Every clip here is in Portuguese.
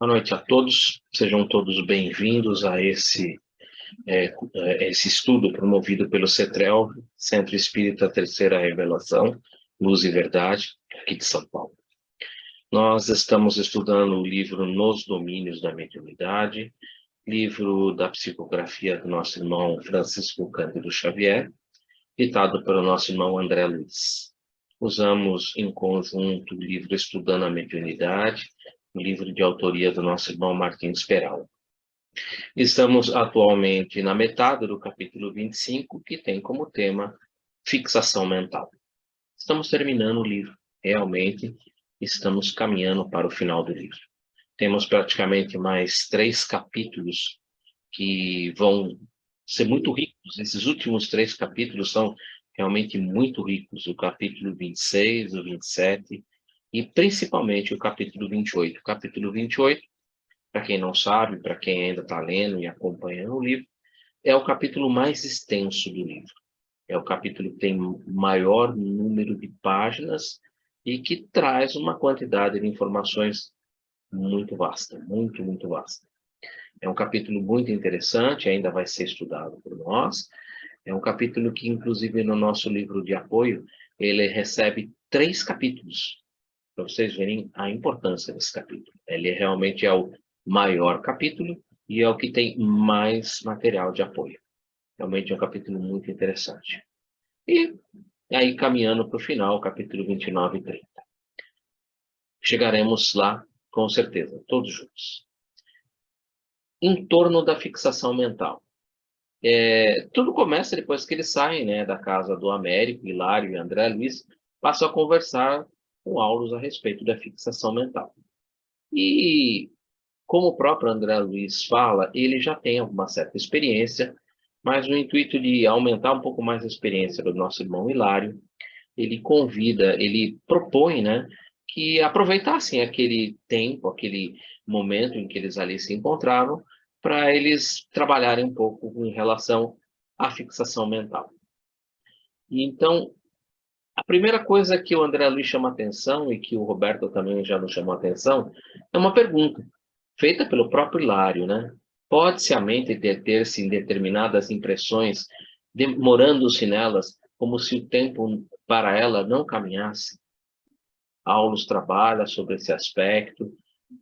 Boa noite a todos, sejam todos bem-vindos a esse estudo promovido pelo CETREL, Centro Espírita Terceira Revelação, Luz e Verdade, aqui de São Paulo. Nós estamos estudando o livro Nos Domínios da Mediunidade, livro da psicografia do nosso irmão Francisco Cândido Xavier, ditado pelo nosso irmão André Luiz. Usamos em conjunto o livro Estudando a Mediunidade, um livro de autoria do nosso irmão Martins Peral. Estamos atualmente na metade do capítulo 25, que tem como tema fixação mental. Estamos terminando o livro, realmente estamos caminhando para o final do livro. Temos praticamente mais 3 capítulos que vão ser muito ricos. Esses últimos 3 capítulos são realmente muito ricos. O capítulo 26, o 27 e principalmente o capítulo 28. O capítulo 28, para quem não sabe, para quem ainda está lendo e acompanhando o livro, é o capítulo mais extenso do livro. É o capítulo que tem maior número de páginas e que traz uma quantidade de informações muito vasta, muito vasta. É um capítulo muito interessante, ainda vai ser estudado por nós. É um capítulo que, inclusive, no nosso livro de apoio, ele recebe 3 capítulos, para vocês verem a importância desse capítulo. Ele realmente é o maior capítulo e é o que tem mais material de apoio. Realmente é um capítulo muito interessante. E aí, caminhando para o final, capítulo 29 e 30. Chegaremos lá, com certeza, todos juntos. Em torno da fixação mental. Tudo começa depois que eles saem, né, da casa do Américo, Hilário e André Luiz, passam a conversar com Aulus a respeito da fixação mental. E, como o próprio André Luiz fala, ele já tem alguma certa experiência, mas no intuito de aumentar um pouco mais a experiência do nosso irmão Hilário, ele convida, ele propõe, né, que aproveitassem aquele tempo, aquele momento em que eles ali se encontravam, para eles trabalharem um pouco em relação à fixação mental. E então, a primeira coisa que o André Luiz chama atenção, e que o Roberto também já nos chamou atenção, é uma pergunta, feita pelo próprio Hilário, né? Pode-se a mente deter-se em determinadas impressões, demorando-se nelas, como se o tempo para ela não caminhasse? Aulus trabalha sobre esse aspecto,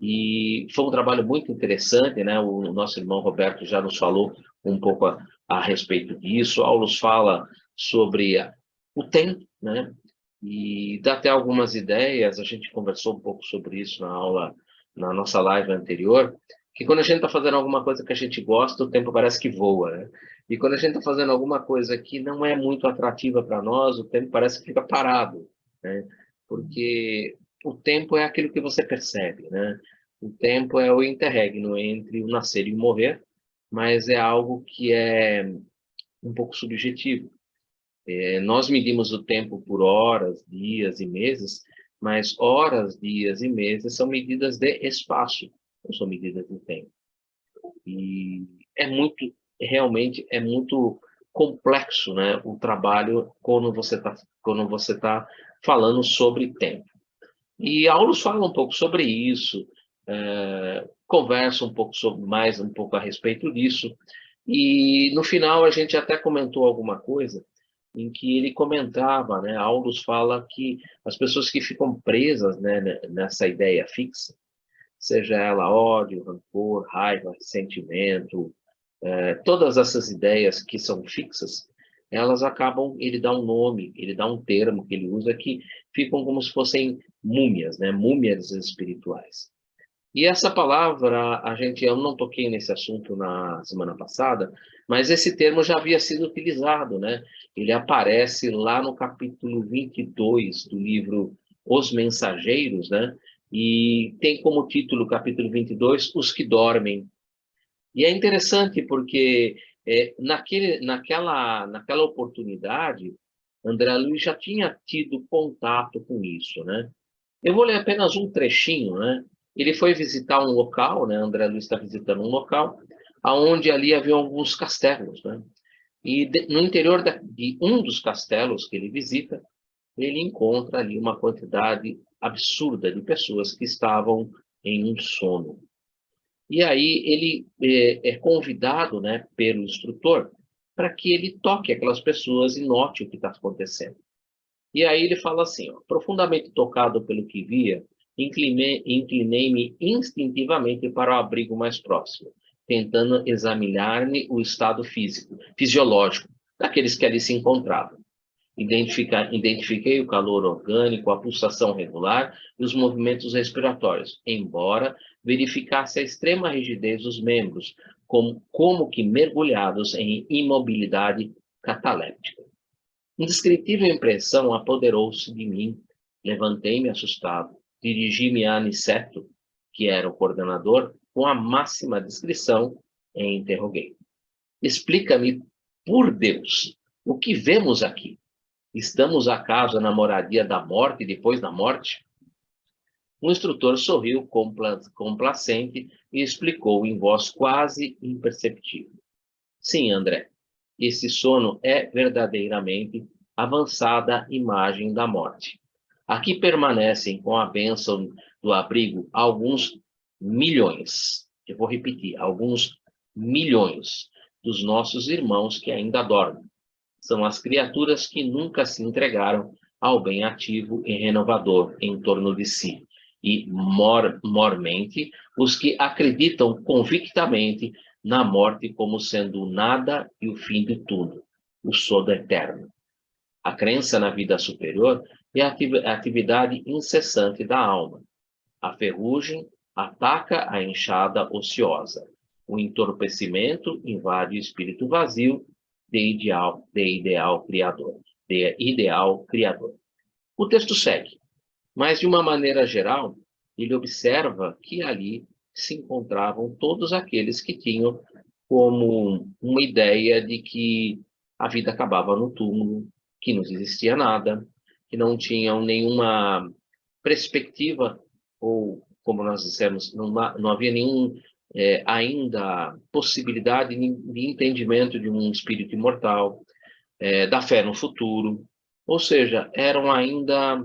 e foi um trabalho muito interessante, né? O nosso irmão Roberto já nos falou um pouco a respeito disso. Aulus fala sobre o tempo, né? E dá até algumas ideias, a gente conversou um pouco sobre isso na aula, na nossa live anterior, que quando a gente está fazendo alguma coisa que a gente gosta, o tempo parece que voa, né? E quando a gente está fazendo alguma coisa que não é muito atrativa para nós, o tempo parece que fica parado, né? Porque o tempo é aquilo que você percebe, né? O tempo é o interregno entre o nascer e o morrer, mas é algo que é um pouco subjetivo. Nós medimos o tempo por horas, dias e meses, mas horas, dias e meses são medidas de espaço, não são medidas de tempo. E é muito, realmente, é muito complexo, né, o trabalho quando você tá falando sobre tempo. E Aulus fala um pouco sobre isso, conversa um pouco mais um pouco a respeito disso, e no final a gente até comentou alguma coisa em que ele comentava, né, Aulus fala que as pessoas que ficam presas, né, nessa ideia fixa, seja ela ódio, rancor, raiva, ressentimento, todas essas ideias que são fixas, elas acabam, ele dá um nome, ele dá um termo que ele usa que ficam como se fossem múmias, né? Múmias espirituais. E essa palavra, eu não toquei nesse assunto na semana passada, mas esse termo já havia sido utilizado, né? Ele aparece lá no capítulo 22 do livro Os Mensageiros, né? E tem como título, capítulo 22, Os que Dormem. E é interessante porque naquela oportunidade, André Luiz já tinha tido contato com isso, né? Eu vou ler apenas um trechinho, né? Ele foi visitar um local, né? André Luiz está visitando um local, aonde ali havia alguns castelos, né? E no interior de um dos castelos que ele visita, ele encontra ali uma quantidade absurda de pessoas que estavam em um sono. E aí ele é convidado, né, pelo instrutor para que ele toque aquelas pessoas e note o que está acontecendo. E aí ele fala assim, ó, profundamente tocado pelo que via, inclinei-me instintivamente para o abrigo mais próximo, tentando examinar-me o estado fisiológico, daqueles que ali se encontravam. Identifiquei o calor orgânico, a pulsação regular e os movimentos respiratórios, embora verificasse a extrema rigidez dos membros, como que mergulhados em imobilidade cataléptica. Indescritível impressão apoderou-se de mim. Levantei-me assustado, dirigi-me a Aniceto, que era o coordenador, com a máxima discrição e interroguei. Explica-me, por Deus, o que vemos aqui? Estamos acaso na moradia da morte depois da morte? O instrutor sorriu complacente e explicou em voz quase imperceptível. Sim, André, esse sono é verdadeiramente avançada imagem da morte. Aqui permanecem com a bênção do abrigo alguns milhões, eu vou repetir, alguns milhões dos nossos irmãos que ainda dormem. São as criaturas que nunca se entregaram ao bem ativo e renovador em torno de si. E, mormente, os que acreditam convictamente na morte como sendo o nada e o fim de tudo, o sono eterno. A crença na vida superior é a atividade incessante da alma. A ferrugem ataca a enxada ociosa. O entorpecimento invade o espírito vazio de ideal criador. O texto segue, mas de uma maneira geral, ele observa que ali se encontravam todos aqueles que tinham como uma ideia de que a vida acabava no túmulo, que não existia nada, que não tinham nenhuma perspectiva, ou, como nós dissemos, não havia nenhum ainda possibilidade de entendimento de um espírito imortal, da fé no futuro. Ou seja, eram ainda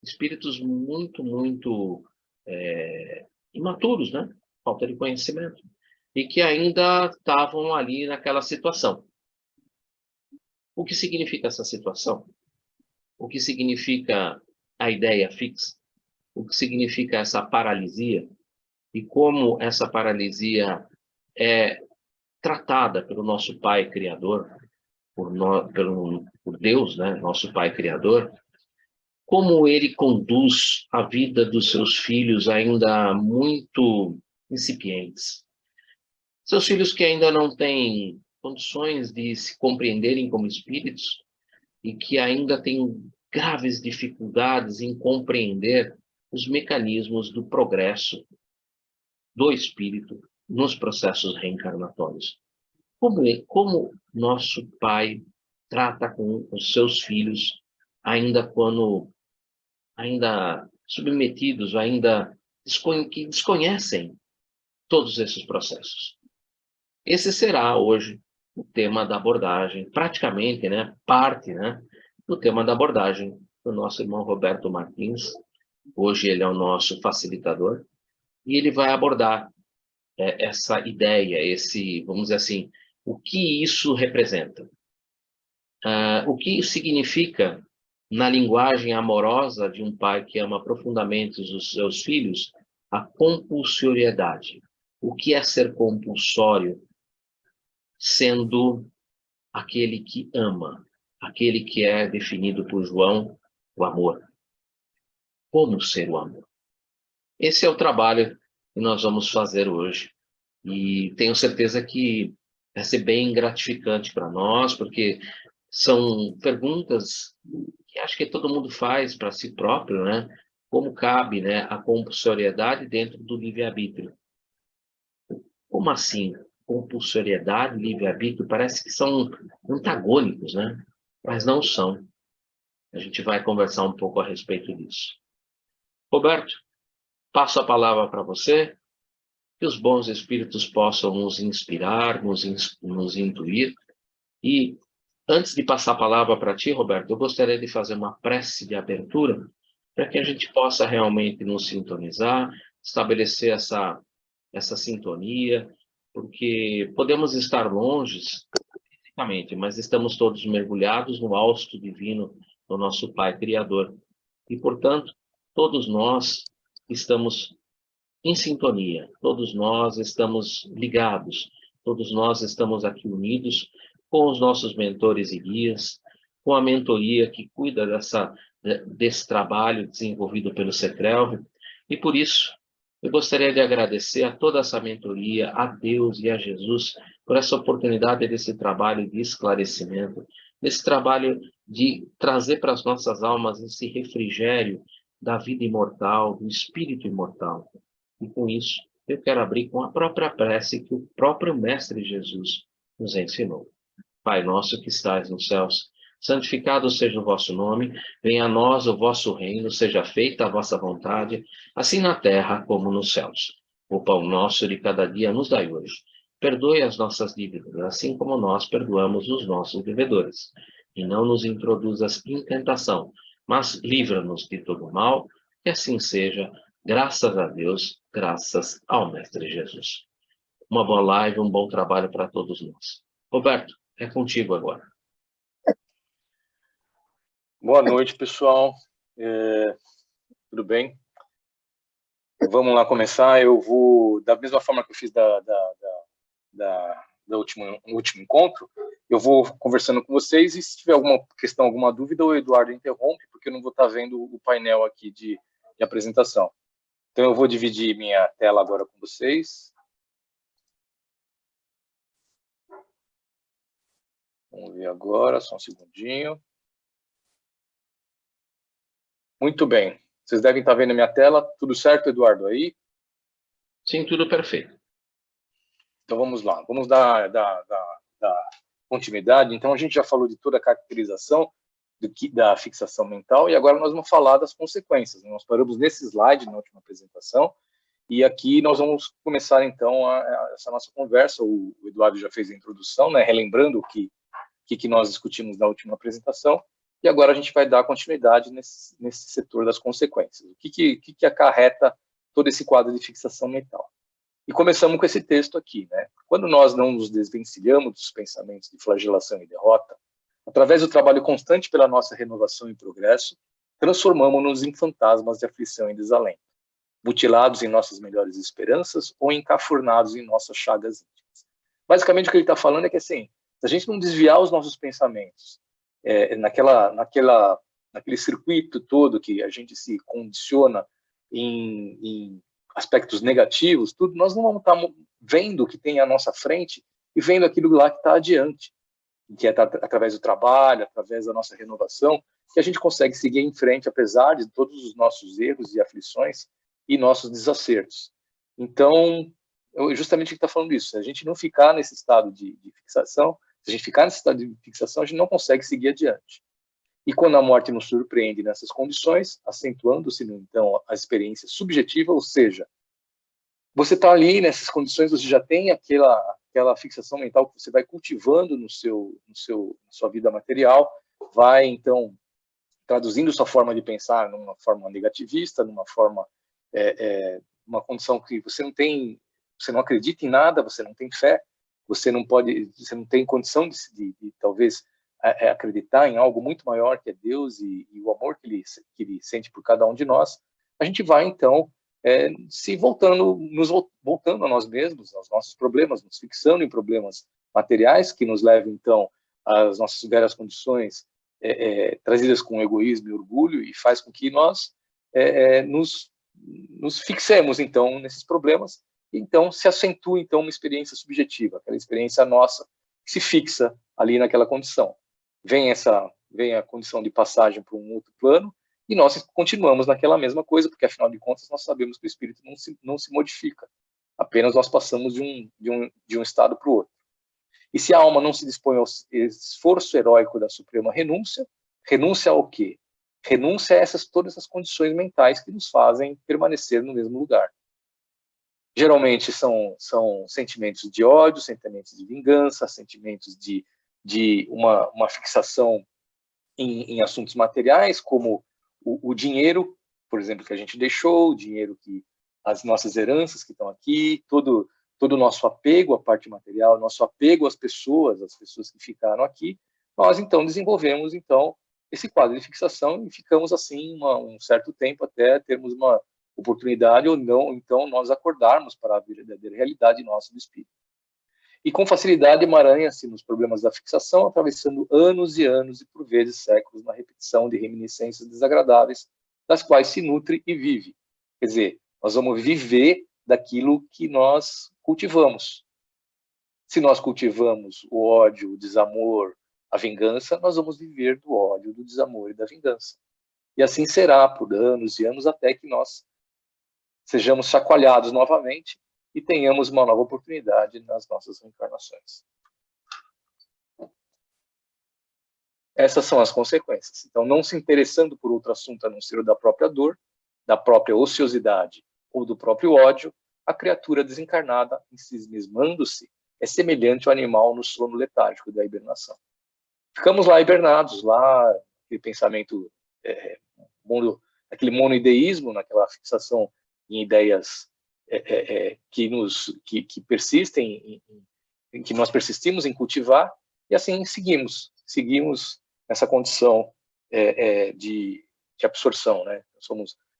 espíritos muito, muito imaturos, né? Falta de conhecimento. E que ainda estavam ali naquela situação. O que significa essa situação? O que significa a ideia fixa? O que significa essa paralisia? E como essa paralisia é tratada pelo nosso Pai Criador, por Deus, né? Nosso Pai Criador, como ele conduz a vida dos seus filhos ainda muito incipientes. Seus filhos que ainda não têm condições de se compreenderem como espíritos e que ainda têm graves dificuldades em compreender os mecanismos do progresso do espírito nos processos reencarnatórios. Como nosso Pai trata com os seus filhos ainda submetidos, que desconhecem todos esses processos. Esse será hoje o tema da abordagem, praticamente, né, parte, né, do tema da abordagem do nosso irmão Roberto Martins. Hoje ele é o nosso facilitador e ele vai abordar essa ideia, vamos dizer assim, o que isso representa. O que significa, na linguagem amorosa de um pai que ama profundamente os seus filhos, a compulsoriedade. O que é ser compulsório? Sendo aquele que ama, aquele que é definido por João, o amor. Como ser o amor? Esse é o trabalho que nós vamos fazer hoje. E tenho certeza que vai ser bem gratificante para nós, porque são perguntas que acho que todo mundo faz para si próprio, né? Como cabe, né, a compulsoriedade dentro do livre-arbítrio? Como assim? Compulsoriedade e livre-arbítrio parece que são antagônicos, né? Mas não são. A gente vai conversar um pouco a respeito disso. Roberto, passo a palavra para você, que os bons espíritos possam nos inspirar, nos intuir. E antes de passar a palavra para ti, Roberto, eu gostaria de fazer uma prece de abertura para que a gente possa realmente nos sintonizar, estabelecer essa essa sintonia, porque podemos estar longe fisicamente, mas estamos todos mergulhados no hausto divino do nosso Pai Criador. E, portanto, todos nós estamos em sintonia, todos nós estamos ligados, todos nós estamos aqui unidos com os nossos mentores e guias, com a mentoria que cuida desse trabalho desenvolvido pelo CETRELV, e por isso eu gostaria de agradecer a toda essa mentoria, a Deus e a Jesus, por essa oportunidade desse trabalho de esclarecimento, desse trabalho de trazer para as nossas almas esse refrigério da vida imortal, do espírito imortal. E com isso, eu quero abrir com a própria prece que o próprio Mestre Jesus nos ensinou. Pai nosso que estais nos céus, santificado seja o vosso nome, venha a nós o vosso reino, seja feita a vossa vontade, assim na terra como nos céus. O pão nosso de cada dia nos dai hoje. Perdoe as nossas dívidas, assim como nós perdoamos os nossos devedores. E não nos introduzas em tentação, mas livra-nos de todo mal, que assim seja, graças a Deus, graças ao Mestre Jesus. Uma boa live, um bom trabalho para todos nós. Roberto, é contigo agora. Boa noite, pessoal. Tudo bem? Vamos lá começar. Eu vou, da mesma forma que eu fiz no último encontro, eu vou conversando com vocês e se tiver alguma questão, alguma dúvida, o Eduardo interrompe, porque eu não vou estar vendo o painel aqui de apresentação. Então, eu vou dividir minha tela agora com vocês. Vamos ver agora, só um segundinho. Muito bem. Vocês devem estar vendo a minha tela. Tudo certo, Eduardo, aí? Sim, tudo perfeito. Então, vamos lá. Vamos dar continuidade. Então, a gente já falou de toda a caracterização da fixação mental e agora nós vamos falar das consequências. Nós paramos nesse slide na última apresentação e aqui nós vamos começar, então, essa nossa conversa. O Eduardo já fez a introdução, né, relembrando o que nós discutimos na última apresentação. E agora a gente vai dar continuidade nesse setor das consequências. O que acarreta todo esse quadro de fixação mental? E começamos com esse texto aqui, né? Quando nós não nos desvencilhamos dos pensamentos de flagelação e derrota, através do trabalho constante pela nossa renovação e progresso, transformamos-nos em fantasmas de aflição e desalento, mutilados em nossas melhores esperanças ou encafurnados em nossas chagas íntimas. Basicamente, o que ele está falando é que, assim, se a gente não desviar os nossos pensamentos naquele circuito todo que a gente se condiciona em aspectos negativos, tudo, nós não vamos estar vendo o que tem à nossa frente e vendo aquilo lá que está adiante, que é através do trabalho, através da nossa renovação, que a gente consegue seguir em frente, apesar de todos os nossos erros e aflições e nossos desacertos. Então, justamente o que está falando isso, se a gente não ficar nesse estado de fixação, se a gente ficar nesse estado de fixação, a gente não consegue seguir adiante. E quando a morte nos surpreende nessas condições, acentuando-se, então, a experiência subjetiva, ou seja, você está ali nessas condições, você já tem aquela fixação mental que você vai cultivando na sua vida material, vai, então, traduzindo sua forma de pensar numa forma negativista, numa forma, uma condição que você não acredita em nada, você não tem fé, você não tem condição de talvez acreditar em algo muito maior que é Deus e o amor que ele sente por cada um de nós. A gente vai então nos voltando a nós mesmos, aos nossos problemas, nos fixando em problemas materiais que nos levam então às nossas velhas condições trazidas com egoísmo e orgulho e faz com que nós nos fixemos então nesses problemas. Então, se acentua, então, uma experiência subjetiva, aquela experiência nossa, que se fixa ali naquela condição. Vem a condição de passagem para um outro plano, e nós continuamos naquela mesma coisa, porque, afinal de contas, nós sabemos que o espírito não se modifica. Apenas nós passamos de um estado para o outro. E se a alma não se dispõe ao esforço heróico da suprema renúncia, renúncia ao quê? Renúncia a todas essas condições mentais que nos fazem permanecer no mesmo lugar. Geralmente são sentimentos de ódio, sentimentos de vingança, sentimentos de uma fixação em assuntos materiais, como o dinheiro, por exemplo, que a gente deixou, o dinheiro que as nossas heranças que estão aqui, todo o nosso apego à parte material, nosso apego às pessoas que ficaram aqui, nós então desenvolvemos então esse quadro de fixação e ficamos assim um certo tempo até termos uma oportunidade ou não, então nós acordarmos para a verdadeira realidade nossa do espírito. E com facilidade emaranha-se nos problemas da fixação, atravessando anos e anos e por vezes séculos na repetição de reminiscências desagradáveis, das quais se nutre e vive. Quer dizer, nós vamos viver daquilo que nós cultivamos. Se nós cultivamos o ódio, o desamor, a vingança, nós vamos viver do ódio, do desamor e da vingança. E assim será por anos e anos até que nós sejamos chacoalhados novamente e tenhamos uma nova oportunidade nas nossas reencarnações. Essas são as consequências. Então, não se interessando por outro assunto a não ser o da própria dor, da própria ociosidade ou do próprio ódio, a criatura desencarnada, ensimismando-se, é semelhante ao animal no sono letárgico da hibernação. Ficamos lá hibernados, lá, aquele pensamento, aquele monoideísmo, naquela fixação em ideias que persistem, em que nós persistimos em cultivar, e assim seguimos nessa condição de absorção, né?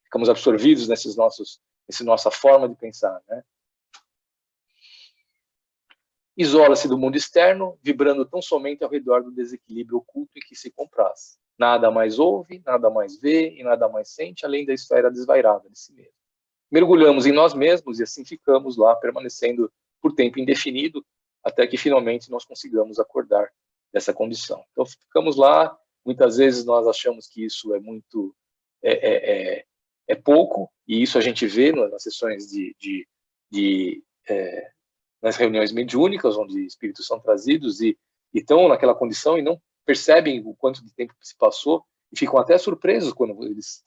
Ficamos absorvidos nessa nossa forma de pensar, né? Isola-se do mundo externo, vibrando tão somente ao redor do desequilíbrio oculto em que se compraz. Nada mais ouve, nada mais vê e nada mais sente, além da esfera desvairada de si mesmo. Mergulhamos em nós mesmos e assim ficamos lá, permanecendo por tempo indefinido, até que finalmente nós consigamos acordar dessa condição. Então, ficamos lá, muitas vezes nós achamos que isso é muito, pouco, e isso a gente vê nas sessões nas reuniões mediúnicas, onde espíritos são trazidos e estão naquela condição e não percebem o quanto de tempo se passou e ficam até surpresos quando eles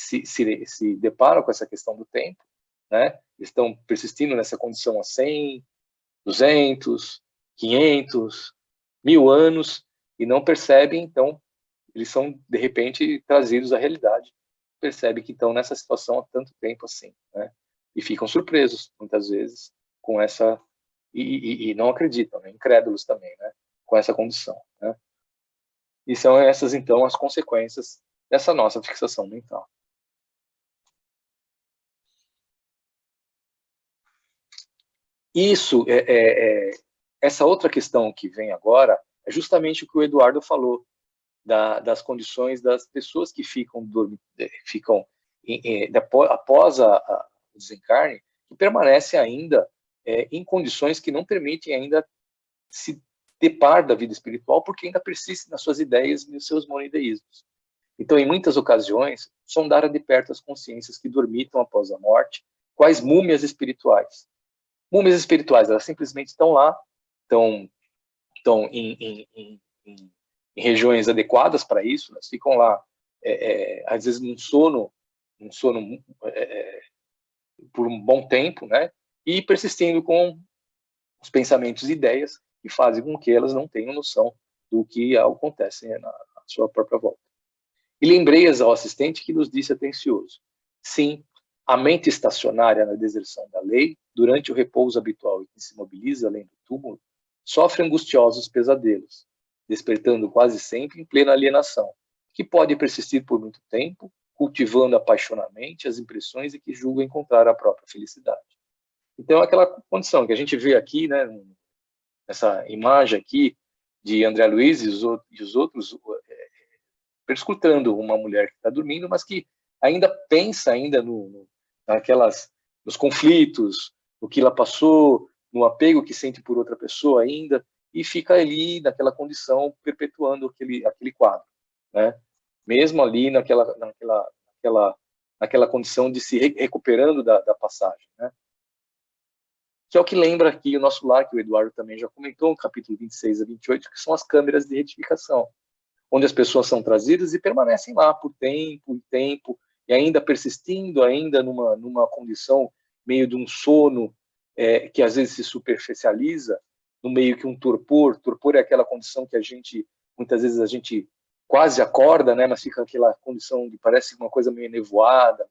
se deparam com essa questão do tempo, né? Eles estão persistindo nessa condição há 100, 200, 500, 1000 anos e não percebem, então, eles são, de repente, trazidos à realidade. Percebem que estão nessa situação há tanto tempo assim, né? E ficam surpresos, muitas vezes, com essa... E não acreditam, né? Incrédulos também, né? Com essa condição, né? E são essas, então, as consequências dessa nossa fixação mental. Isso, essa outra questão que vem agora, é justamente o que o Eduardo falou, das condições das pessoas que ficam após o desencarne, que permanecem ainda em condições que não permitem ainda se depar da vida espiritual, porque ainda persistem nas suas ideias e nos seus monoideísmos. Então, em muitas ocasiões, sondar de perto as consciências que dormitam após a morte, quais múmias espirituais. Múmias espirituais, elas simplesmente estão lá, estão em regiões adequadas para isso, elas ficam lá, às vezes num sono por um bom tempo, né? E persistindo com os pensamentos e ideias que fazem com que elas não tenham noção do que acontece na sua própria volta. E lembrei-as ao assistente que nos disse atencioso: sim, a mente estacionária na deserção da lei, durante o repouso habitual e que se mobiliza além do túmulo, sofre angustiosos pesadelos, despertando quase sempre em plena alienação, que pode persistir por muito tempo, cultivando apaixonadamente as impressões e que julga encontrar a própria felicidade. Então, aquela condição que a gente vê aqui, né, nessa imagem aqui de André Luiz e os outros perscrutando uma mulher que está dormindo, mas que ainda pensa nos conflitos, no que ela passou, no apego que sente por outra pessoa ainda, e fica ali naquela condição, perpetuando aquele quadro, né? Mesmo ali naquela condição de se recuperando da passagem, né? Que é o que lembra aqui o nosso lar, que o Eduardo também já comentou, no capítulo 26 a 28, que são as câmeras de retificação, onde as pessoas são trazidas e permanecem lá por tempo e tempo, e ainda persistindo ainda numa condição meio de um sono que às vezes se superficializa, no meio que um torpor é aquela condição que muitas vezes a gente quase acorda, né, mas fica aquela condição de parece uma coisa meio nevoada,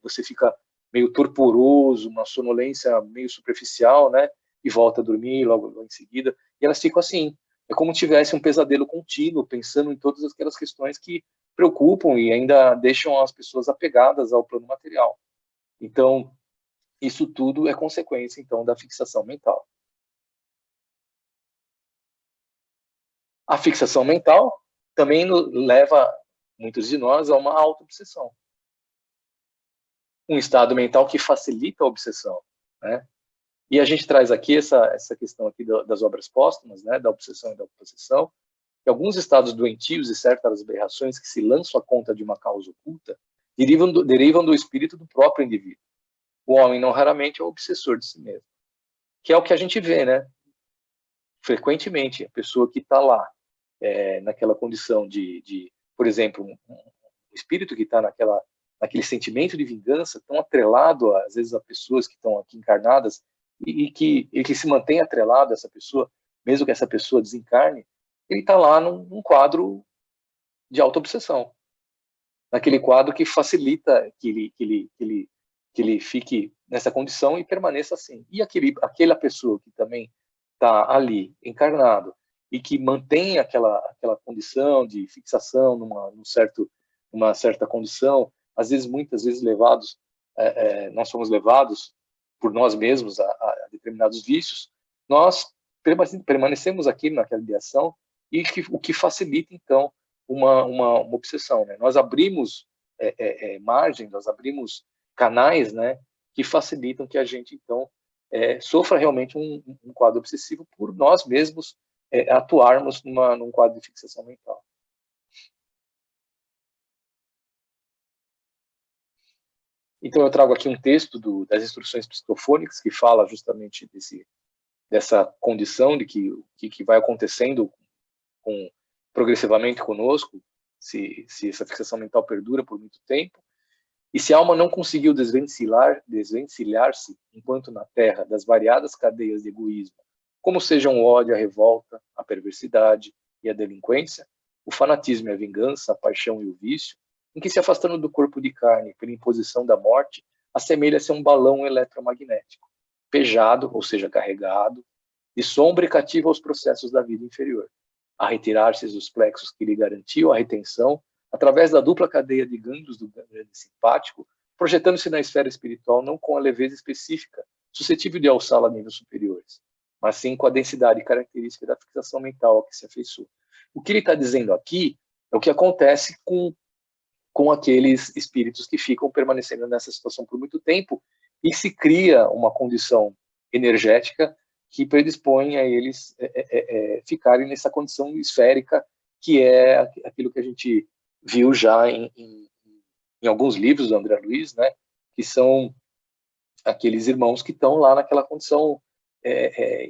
você fica meio torporoso, uma sonolência meio superficial, né? E volta a dormir logo em seguida. E elas ficam assim, é como se tivesse um pesadelo contínuo, pensando em todas aquelas questões que preocupam e ainda deixam as pessoas apegadas ao plano material. Então, isso tudo é consequência, então, da fixação mental. A fixação mental também leva muitos de nós a uma auto-obsessão. Um estado mental que facilita a obsessão, né? E a gente traz aqui essa questão aqui das obras póstumas, né, da obsessão e da possessão, que alguns estados doentios e certas aberrações que se lançam à conta de uma causa oculta derivam do espírito do próprio indivíduo. O homem, não raramente, é o obsessor de si mesmo. Que é o que a gente vê, né? Frequentemente, a pessoa que está lá, naquela condição por exemplo, um espírito que está naquele sentimento de vingança, tão atrelado, às vezes, a pessoas que estão aqui encarnadas, e que se mantém atrelado a essa pessoa, mesmo que essa pessoa desencarne, ele está lá num quadro de auto-obsessão. Naquele quadro que facilita que ele fique nessa condição e permaneça assim. E aquela pessoa que também está ali, encarnado, e que mantém aquela condição de fixação numa certa condição, às vezes, muitas vezes nós somos levados por nós mesmos a determinados vícios, nós permanecemos aqui naquela ideação, e o que facilita, então, uma obsessão, né? Nós abrimos margem, nós abrimos canais, né, que facilitam que a gente, então, sofra realmente um quadro obsessivo por nós mesmos atuarmos num quadro de fixação mental. Então, eu trago aqui um texto das instruções psicofônicas que fala justamente dessa condição de que vai acontecendo progressivamente conosco, se essa fixação mental perdura por muito tempo. E se a alma não conseguiu desvencilhar-se enquanto na Terra das variadas cadeias de egoísmo, como sejam o ódio, a revolta, a perversidade e a delinquência, o fanatismo e a vingança, a paixão e o vício, em que se afastando do corpo de carne pela imposição da morte, assemelha-se a um balão eletromagnético, pejado, ou seja, carregado, de sombra e cativo aos processos da vida inferior, a retirar-se dos plexos que lhe garantiam a retenção, através da dupla cadeia de gânglios do grande simpático, projetando-se na esfera espiritual não com a leveza específica, suscetível de alçá-la a níveis superiores, mas sim com a densidade característica da fixação mental a que se afeiçoa. O que ele está dizendo aqui é o que acontece com aqueles espíritos que ficam permanecendo nessa situação por muito tempo, e se cria uma condição energética que predispõe a eles ficarem nessa condição esférica, que é aquilo que a gente viu já em alguns livros do André Luiz, né, que são aqueles irmãos que estão lá naquela condição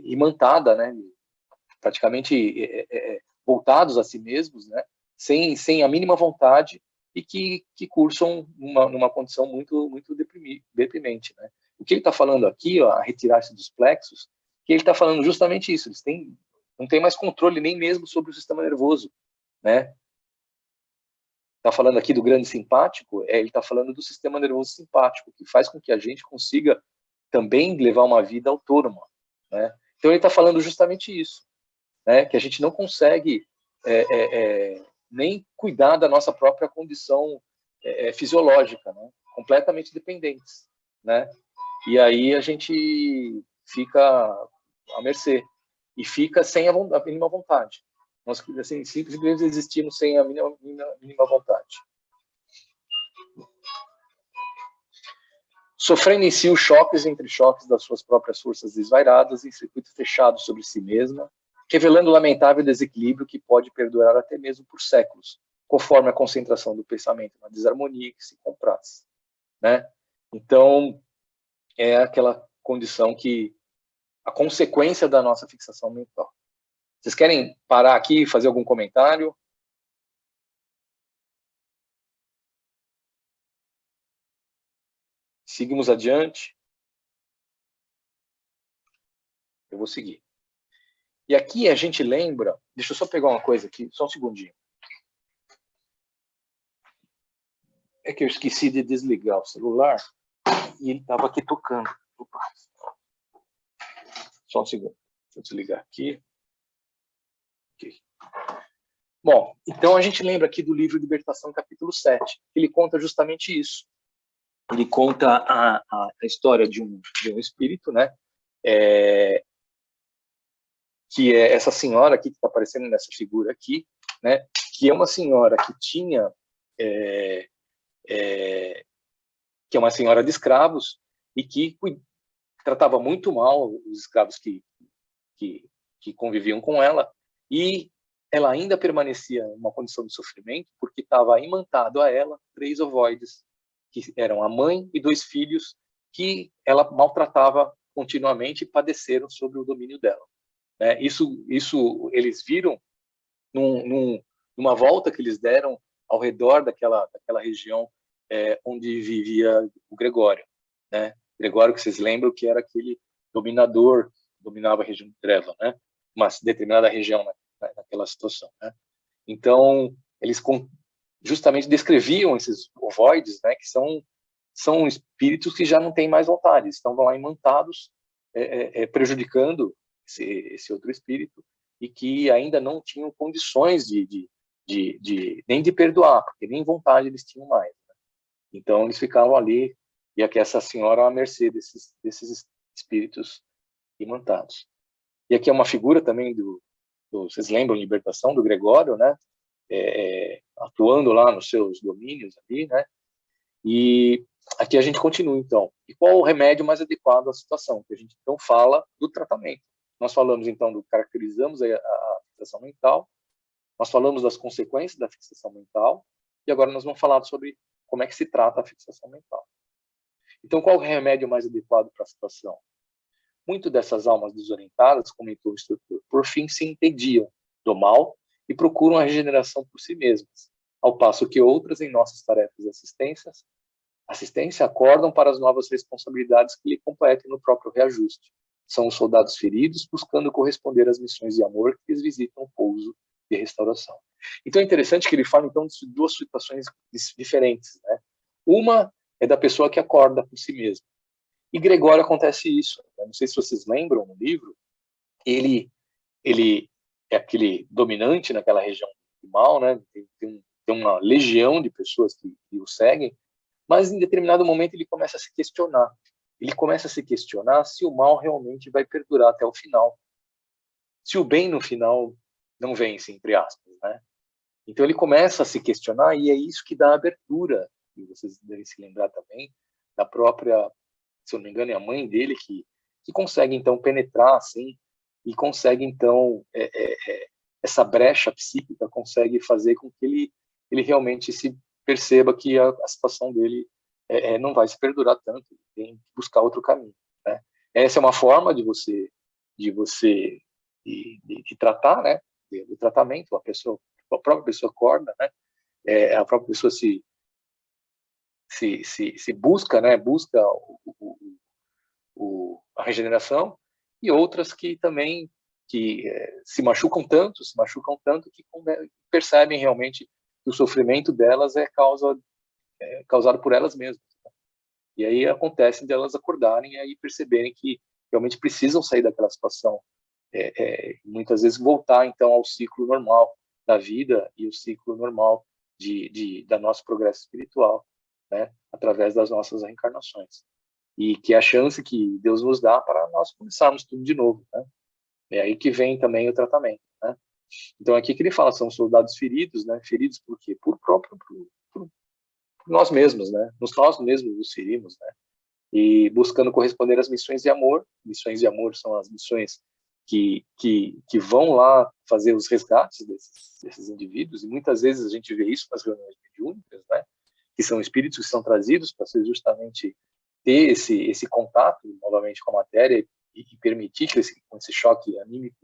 imantada, né, praticamente voltados a si mesmos, né, sem a mínima vontade, e que cursam numa condição muito, muito deprimente. Né? O que ele está falando aqui, ó, a retirar-se dos plexos, que ele está falando justamente isso, eles não têm mais controle nem mesmo sobre o sistema nervoso, né? Está falando aqui do grande simpático, ele está falando do sistema nervoso simpático, que faz com que a gente consiga também levar uma vida autônoma, né? Então ele está falando justamente isso, né? Que a gente não consegue nem cuidar da nossa própria condição fisiológica, né? Completamente dependentes, né? E aí a gente fica à mercê e fica sem a mínima vontade. Nós assim, simplesmente existimos sem a mínima vontade. Sofrendo em si os choques entre choques das suas próprias forças desvairadas em circuito fechado sobre si mesma, revelando o lamentável desequilíbrio que pode perdurar até mesmo por séculos, conforme a concentração do pensamento na desarmonia que se compraz, né? Então, é aquela condição que a consequência da nossa fixação mental. Vocês querem parar aqui e fazer algum comentário? Seguimos adiante. Eu vou seguir. E aqui a gente lembra... Deixa eu só pegar uma coisa aqui, só um segundinho. É que eu esqueci de desligar o celular e ele estava aqui tocando. Opa. Só um segundo. Deixa eu desligar aqui. Okay. Bom, então a gente lembra aqui do livro Libertação, capítulo 7. Ele conta justamente isso. Ele conta a história de um espírito, né? Que é essa senhora aqui, que está aparecendo nessa figura aqui, né? Que é uma senhora que tinha... que é uma senhora de escravos e que tratava muito mal os escravos que conviviam com ela, e ela ainda permanecia em uma condição de sofrimento porque estava imantado a ela 3 ovoides, que eram a mãe e 2 filhos, que ela maltratava continuamente e padeceram sobre o domínio dela. Isso eles viram numa volta que eles deram ao redor daquela região onde vivia o Gregório, né? Gregório, que vocês lembram que era aquele dominador, dominava a região de Treva, né? Uma determinada região naquela situação, né? Então, eles justamente descreviam esses ovoides, né? Que são espíritos que já não têm mais vontade, estão lá imantados, prejudicando esse outro espírito, e que ainda não tinham condições nem de perdoar, porque nem vontade eles tinham mais, né? Então, eles ficavam ali, e aqui essa senhora à mercê desses espíritos imantados. E aqui é uma figura também vocês lembram, Libertação, do Gregório, né? Atuando lá nos seus domínios ali, né? E aqui a gente continua, então. E qual o remédio mais adequado à situação? Que a gente, então, fala do tratamento. Nós falamos, então, caracterizamos a fixação mental, nós falamos das consequências da fixação mental, e agora nós vamos falar sobre como é que se trata a fixação mental. Então, qual o remédio mais adequado para a situação? Muito dessas almas desorientadas, comentou o instrutor, por fim se entediam do mal e procuram a regeneração por si mesmas, ao passo que outras, em nossas tarefas de assistência, acordam para as novas responsabilidades que lhe competem no próprio reajuste. São os soldados feridos buscando corresponder às missões de amor que lhes visitam o pouso de restauração. Então é interessante que ele fala, então, de 2 situações diferentes, né? Uma é da pessoa que acorda por si mesma. E Gregório acontece isso. Né? Não sei se vocês lembram no livro, ele é aquele dominante naquela região do mal, né? Tem uma legião de pessoas que o seguem, mas em determinado momento ele começa a se questionar. Ele começa a se questionar se o mal realmente vai perdurar até o final. Se o bem no final não vence, entre aspas, né? Então ele começa a se questionar, e é isso que dá abertura, e vocês devem se lembrar também, da própria, se eu não me engano, é a mãe dele que consegue, então, penetrar, assim, e consegue, então, essa brecha psíquica consegue fazer com que ele realmente se perceba que a situação dele não vai se perdurar tanto, tem que buscar outro caminho, né? Essa é uma forma de você tratar, né? Do tratamento, a própria pessoa acorda, né? A própria pessoa se busca, né? Busca a regeneração, e outras que também se machucam tanto que percebem realmente que o sofrimento delas é causado por elas mesmas. E aí acontece de elas acordarem e aí perceberem que realmente precisam sair daquela situação, muitas vezes voltar então ao ciclo normal da vida e o ciclo normal da nosso progresso espiritual, né, através das nossas reencarnações. E que é a chance que Deus nos dá para nós começarmos tudo de novo, né? É aí que vem também o tratamento, né? Então aqui que ele fala, são soldados feridos, né? Feridos por quê? Por nós mesmos, né? Nós mesmos nos ferimos, né? E buscando corresponder às missões de amor. Missões de amor são as missões que vão lá fazer os resgates desses indivíduos, e muitas vezes a gente vê isso nas reuniões mediúnicas, né? Que são espíritos que são trazidos para ser justamente ter esse contato novamente com a matéria e permitir que com esse choque anímico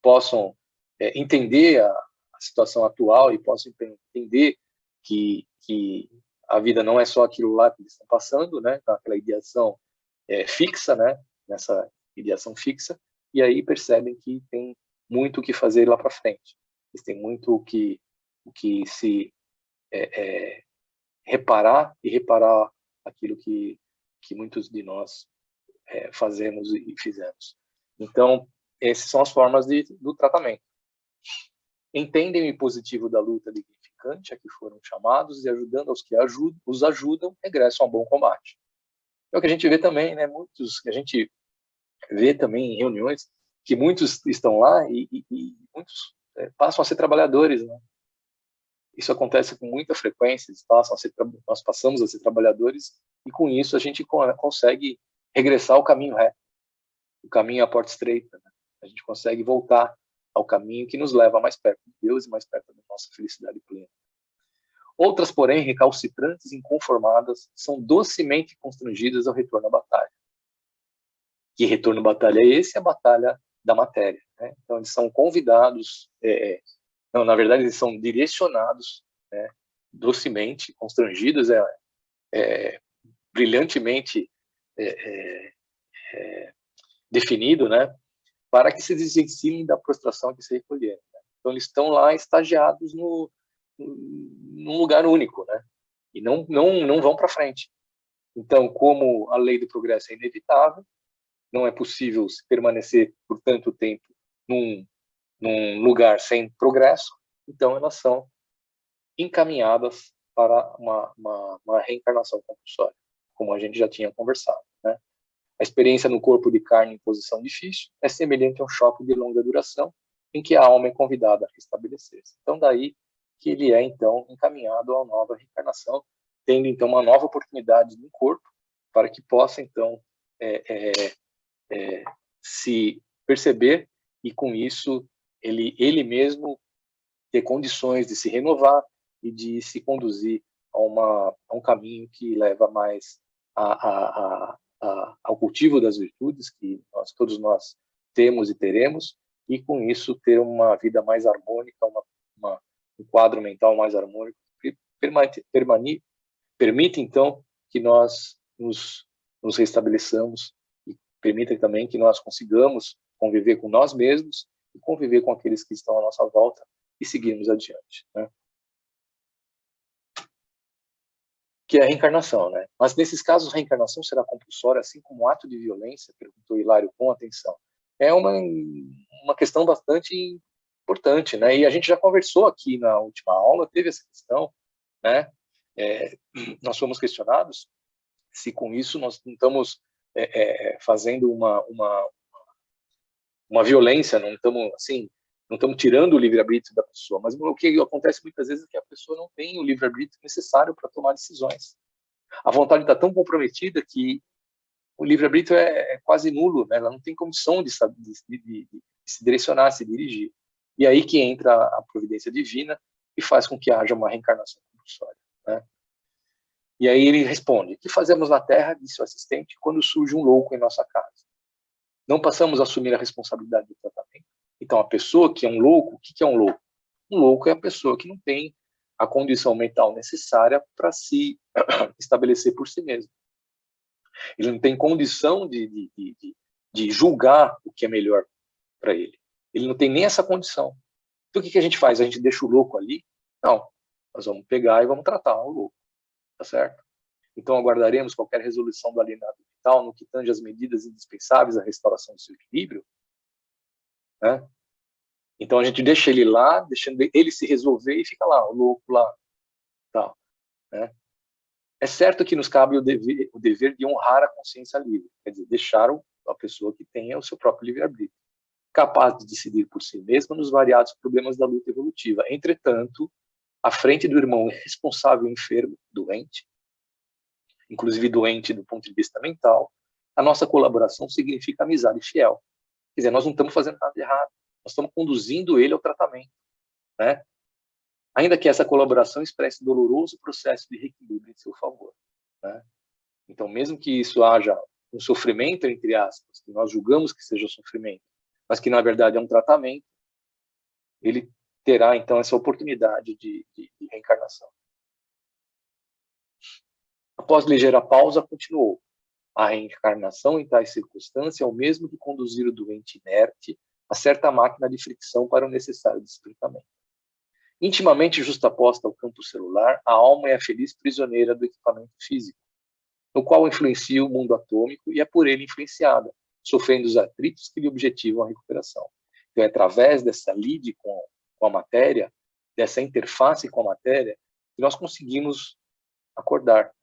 possam entender a situação atual e possam entender que a vida não é só aquilo lá que eles estão passando, né? Aquela ideação fixa, né? Nessa ideação fixa, e aí percebem que tem muito o que fazer lá para frente. Eles têm muito o que se reparar e reparar aquilo que muitos de nós fazemos e fizemos. Então, essas são as formas do tratamento. Entendem o positivo da luta dignificante a que foram chamados e ajudando aos que os ajudam, regressam ao bom combate. É o que a gente vê também, né? A gente vê também em reuniões que muitos estão lá e muitos passam a ser trabalhadores, né? Isso acontece com muita frequência, nós passamos a ser trabalhadores e com isso a gente consegue regressar ao caminho reto, o caminho à porta estreita, né? A gente consegue voltar ao caminho que nos leva mais perto de Deus e mais perto da nossa felicidade plena. Outras, porém, recalcitrantes e inconformadas, são docemente constrangidas ao retorno à batalha. Que retorno à batalha é esse? A batalha da matéria, né? Então, eles são convidados, não, na verdade, eles são direcionados, né, docemente, constrangidos, brilhantemente definido, né, para que se desencilhem da prostração que se recolheram. Né? Então, eles estão lá estagiados num lugar único, né? E não vão para frente. Então, como a lei do progresso é inevitável, não é possível se permanecer por tanto tempo num lugar sem progresso, então elas são encaminhadas para uma reencarnação compulsória, como a gente já tinha conversado, né? A experiência no corpo de carne em posição difícil é semelhante a um choque de longa duração, em que a alma é convidada a restabelecer-se. Então, daí que ele é, então, encaminhado a uma nova reencarnação, tendo, então, uma nova oportunidade no corpo, para que possa, então, se perceber e, com isso, ele mesmo ter condições de se renovar e de se conduzir a um caminho que leva mais ao cultivo das virtudes que todos nós temos e teremos, e com isso ter uma vida mais harmônica, um quadro mental mais harmônico, que permite então que nós nos restabeleçamos e permita também que nós consigamos conviver com nós mesmos e conviver com aqueles que estão à nossa volta e seguirmos adiante, né? Que é a reencarnação, né? Mas nesses casos a reencarnação será compulsória, assim como um ato de violência? Perguntou Hilário com atenção. É uma questão bastante importante, né? E a gente já conversou aqui na última aula, teve essa questão, né? Nós fomos questionados se com isso nós não estamos fazendo uma violência, não estamos assim, não estamos tirando o livre-arbítrio da pessoa, mas o que acontece muitas vezes é que a pessoa não tem o livre-arbítrio necessário para tomar decisões. A vontade está tão comprometida que o livre-arbítrio é quase nulo, né? Ela não tem condição de se direcionar, se dirigir. E aí que entra a providência divina e faz com que haja uma reencarnação compulsória, né? E aí ele responde: o que fazemos na Terra, disse o assistente, quando surge um louco em nossa casa? Não passamos a assumir a responsabilidade do tratamento? Então, a pessoa que é um louco, o que é um louco? Um louco é a pessoa que não tem a condição mental necessária para se estabelecer por si mesmo. Ele não tem condição de julgar o que é melhor para ele. Ele não tem nem essa condição. Então, o que a gente faz? A gente deixa o louco ali? Não. Nós vamos pegar e vamos tratar o louco. Tá certo? Então, aguardaremos qualquer resolução do alienado mental no que tange as medidas indispensáveis à restauração do seu equilíbrio, né? Então, a gente deixa ele lá, deixando ele se resolver e fica lá, o louco lá, tal, né? É certo que nos cabe o dever de honrar a consciência livre, quer dizer, deixar a pessoa que tenha o seu próprio livre-arbítrio, capaz de decidir por si mesma nos variados problemas da luta evolutiva. Entretanto, à frente do irmão responsável, enfermo, doente, inclusive doente do ponto de vista mental, a nossa colaboração significa amizade fiel. Quer dizer, nós não estamos fazendo nada de errado, nós estamos conduzindo ele ao tratamento, né? Ainda que essa colaboração expresse doloroso processo de reequilíbrio em seu favor, né? Então, mesmo que isso haja um sofrimento, entre aspas, que nós julgamos que seja sofrimento, mas que na verdade é um tratamento, ele terá então essa oportunidade de reencarnação. Após ligeira pausa, continuou: a reencarnação em tais circunstâncias é o mesmo que conduzir o doente inerte a certa máquina de fricção para o necessário despertamento. Intimamente justaposta ao campo celular, a alma é a feliz prisioneira do equipamento físico, no qual influencia o mundo atômico e é por ele influenciada, sofrendo os atritos que lhe objetivam a recuperação. Então, é através dessa lide com a matéria, dessa interface com a matéria, que nós conseguimos acordar,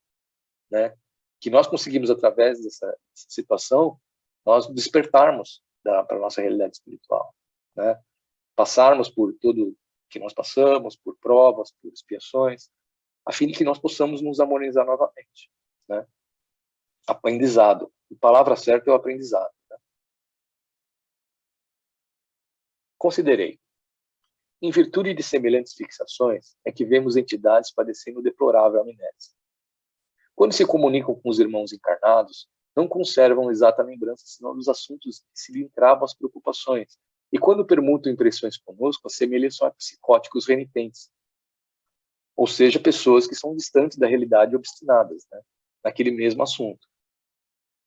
né? Que nós conseguimos, através dessa situação, nós despertarmos para a nossa realidade espiritual, né? Passarmos por tudo que nós passamos, por provas, por expiações, a fim de que nós possamos nos harmonizar novamente, né? Aprendizado. A palavra certa é o aprendizado, né? Considerei. Em virtude de semelhantes fixações, é que vemos entidades padecendo deplorável amnésia. Quando se comunicam com os irmãos encarnados, não conservam exata lembrança senão dos assuntos que se lhe entravam as preocupações, e quando permutam impressões conosco, assemelham-se a psicóticos renitentes, ou seja, pessoas que são distantes da realidade e obstinadas, né, naquele mesmo assunto.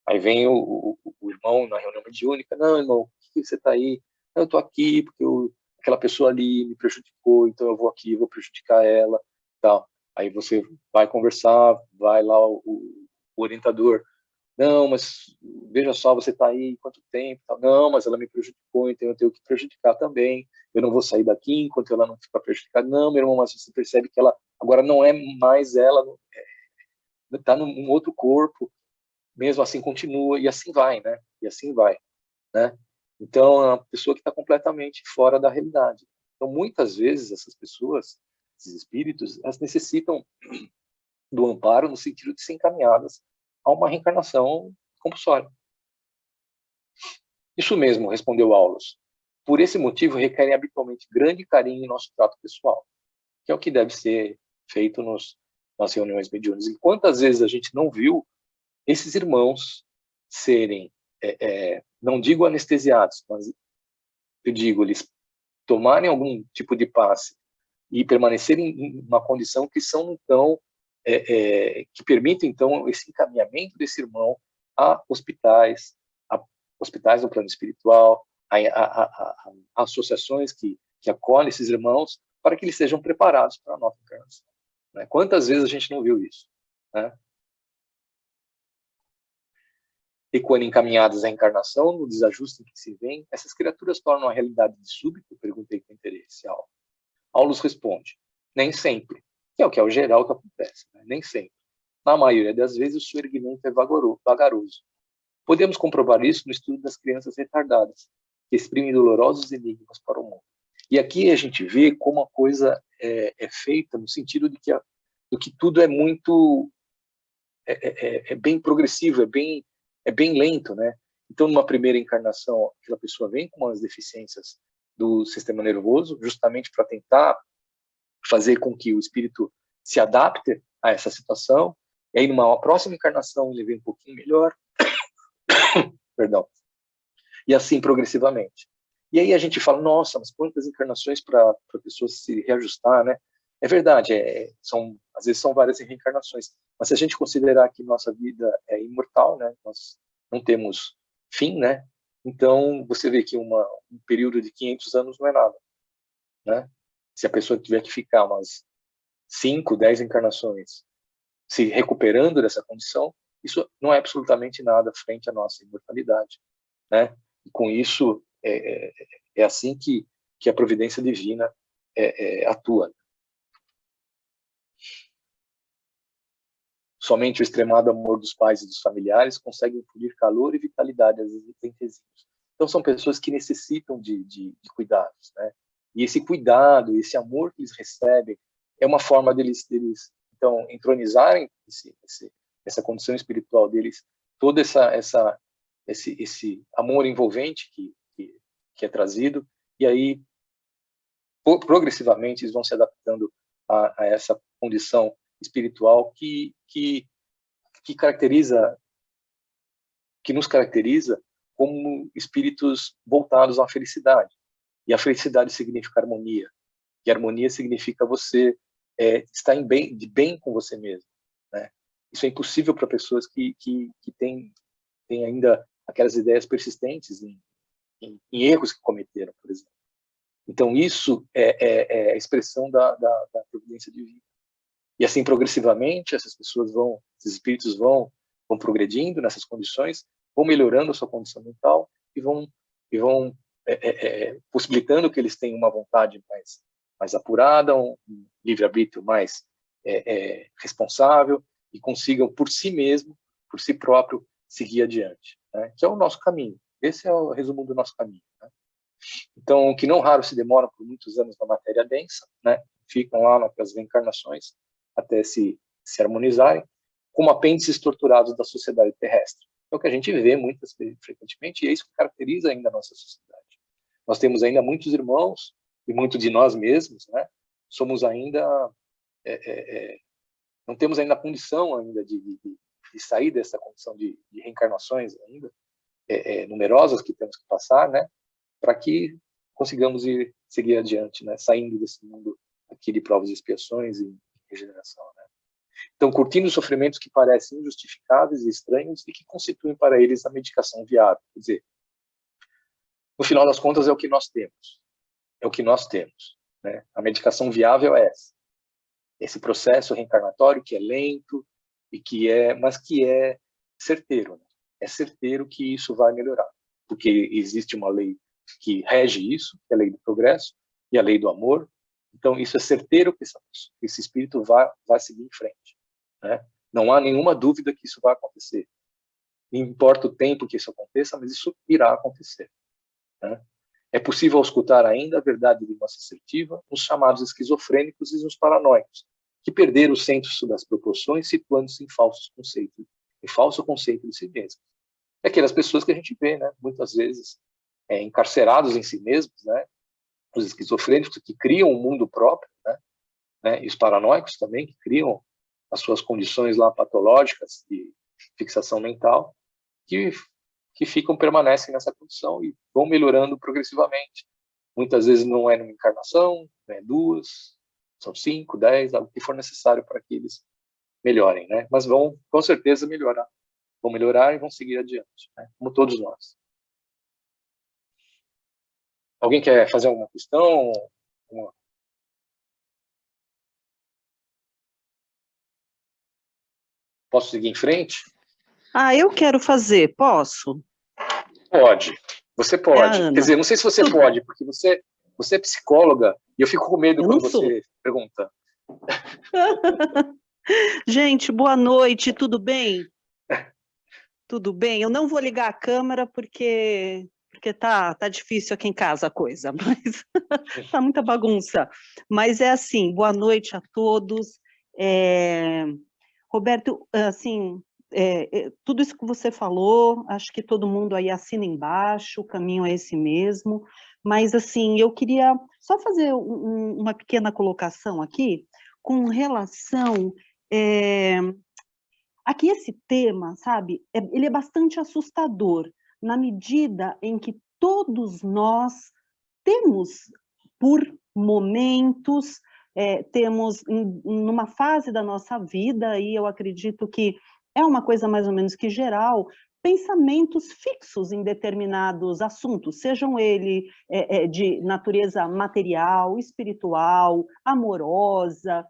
Aí vem o irmão na reunião mediúnica: não, irmão, por que você está aí? Não, eu estou aqui porque aquela pessoa ali me prejudicou, então eu vou aqui, vou prejudicar ela, tal. Aí você vai conversar, vai lá o orientador: não, mas veja só, você está aí quanto tempo? Tal. Não, mas ela me prejudicou, então eu tenho que prejudicar também. Eu não vou sair daqui enquanto ela não ficar prejudicada. Não, meu irmão, mas você percebe que ela agora não é mais ela, está num outro corpo. Mesmo assim continua, e assim vai, né? E assim vai, né? Então, é uma pessoa que está completamente fora da realidade. Então, muitas vezes, essas pessoas, esses espíritos, elas necessitam do amparo no sentido de ser encaminhadas a uma reencarnação compulsória. Isso mesmo, respondeu Aulus. Por esse motivo, requerem habitualmente grande carinho em nosso trato pessoal, que é o que deve ser feito nas reuniões mediúnicas. E quantas vezes a gente não viu esses irmãos serem, não digo anestesiados, mas eu digo, eles tomarem algum tipo de passe e permanecerem em uma condição que são, então, que permite, então, esse encaminhamento desse irmão a hospitais no plano espiritual, a associações que acolhem esses irmãos, para que eles sejam preparados para a nova encarnação. Né? Quantas vezes a gente não viu isso? Né? E quando encaminhadas à encarnação, no desajuste em que se vêem, essas criaturas tornam a realidade de súbito? Perguntei com interesse. Aulus responde: nem sempre. Que é o geral que acontece, né? Nem sempre. Na maioria das vezes, o seu erguimento é vagaroso. Podemos comprovar isso no estudo das crianças retardadas, que exprimem dolorosos enigmas para o mundo. E aqui a gente vê como a coisa é feita no sentido de que tudo é muito bem progressivo, é bem lento, né? Então, numa primeira encarnação, aquela pessoa vem com umas deficiências do sistema nervoso, justamente para tentar fazer com que o espírito se adapte a essa situação. E aí, numa próxima encarnação, ele vem um pouquinho melhor. Perdão. E assim, progressivamente. E aí a gente fala: nossa, mas quantas encarnações para a pessoa se reajustar, né? É verdade, às vezes são várias reencarnações, mas se a gente considerar que nossa vida é imortal, né, nós não temos fim, né, então você vê que um período de 500 anos não é nada, né? Se a pessoa tiver que ficar umas 5, 10 encarnações se recuperando dessa condição, isso não é absolutamente nada frente à nossa imortalidade, né? E com isso, é assim que a providência divina atua. Somente o extremado amor dos pais e dos familiares consegue infundir calor e vitalidade às entezinhos. Então, são pessoas que necessitam de cuidados, né? E esse cuidado, esse amor que eles recebem, é uma forma deles então, entronizarem essa condição espiritual deles, todo esse amor envolvente que é trazido, e aí, progressivamente, eles vão se adaptando a essa condição espiritual que nos caracteriza como espíritos voltados à felicidade. E a felicidade significa harmonia. E a harmonia significa você estar de bem com você mesmo, né? Isso é impossível para pessoas que têm ainda aquelas ideias persistentes em erros que cometeram, por exemplo. Então, isso é a expressão da providência divina. E assim, progressivamente, esses espíritos vão progredindo nessas condições, vão melhorando a sua condição mental e vão possibilitando que eles tenham uma vontade mais apurada, um livre-arbítrio mais responsável e consigam, por si mesmo, por si próprio, seguir adiante, né? Que é o nosso caminho. Esse é o resumo do nosso caminho, né? Então, que não raro se demoram por muitos anos na matéria densa, né? Ficam lá nas reencarnações até se harmonizarem, como apêndices torturados da sociedade terrestre. É o que a gente vê frequentemente, e é isso que caracteriza ainda a nossa sociedade. Nós temos ainda muitos irmãos, e muito de nós mesmos, né? Somos ainda... não temos ainda a condição ainda de sair dessa condição de reencarnações ainda, numerosas que temos que passar, né? Para que consigamos seguir adiante, né? Saindo desse mundo aqui de provas e expiações e regeneração, né? Então, curtindo os sofrimentos que parecem injustificáveis e estranhos e que constituem para eles a medicação viável. Quer dizer, no final das contas, é o que nós temos. É o que nós temos, né? A medicação viável é essa. Esse processo reencarnatório que é lento, mas que é certeiro, né? É certeiro que isso vai melhorar. Porque existe uma lei que rege isso, que é a lei do progresso e a lei do amor. Então, isso é certeiro que esse espírito vai seguir em frente, né? Não há nenhuma dúvida que isso vai acontecer. Não importa o tempo que isso aconteça, mas isso irá acontecer, né? É possível escutar ainda a verdade de nossa assertiva nos chamados esquizofrênicos e nos paranoicos, que perderam o senso das proporções, situando-se em falso conceito de si mesmos. É aquelas pessoas que a gente vê, né? Muitas vezes encarcerados em si mesmos, né? Os esquizofrênicos que criam um mundo próprio, né? E os paranoicos também, que criam as suas condições lá patológicas de fixação mental, que permanecem nessa condição e vão melhorando progressivamente. Muitas vezes não é numa encarnação, não é duas, são 5, 10, o que for necessário para que eles melhorem, né? Mas vão, com certeza, melhorar. Vão melhorar e vão seguir adiante, né? Como todos nós. Alguém quer fazer alguma questão? Posso seguir em frente? Eu quero fazer, posso? Pode, você pode. Quer dizer, não sei se você pode, porque você é psicóloga e eu fico com medo quando você pergunta. Gente, boa noite, tudo bem? Tudo bem? Eu não vou ligar a câmera porque tá difícil aqui em casa a coisa, mas tá muita bagunça. Mas é assim, boa noite a todos. Roberto, assim, tudo isso que você falou, acho que todo mundo aí assina embaixo, o caminho é esse mesmo, mas assim, eu queria só fazer uma pequena colocação aqui, com relação a que esse tema, sabe, ele é bastante assustador, na medida em que todos nós temos, por momentos, temos numa fase da nossa vida, e eu acredito que é uma coisa mais ou menos que geral, pensamentos fixos em determinados assuntos, sejam eles de natureza material, espiritual, amorosa,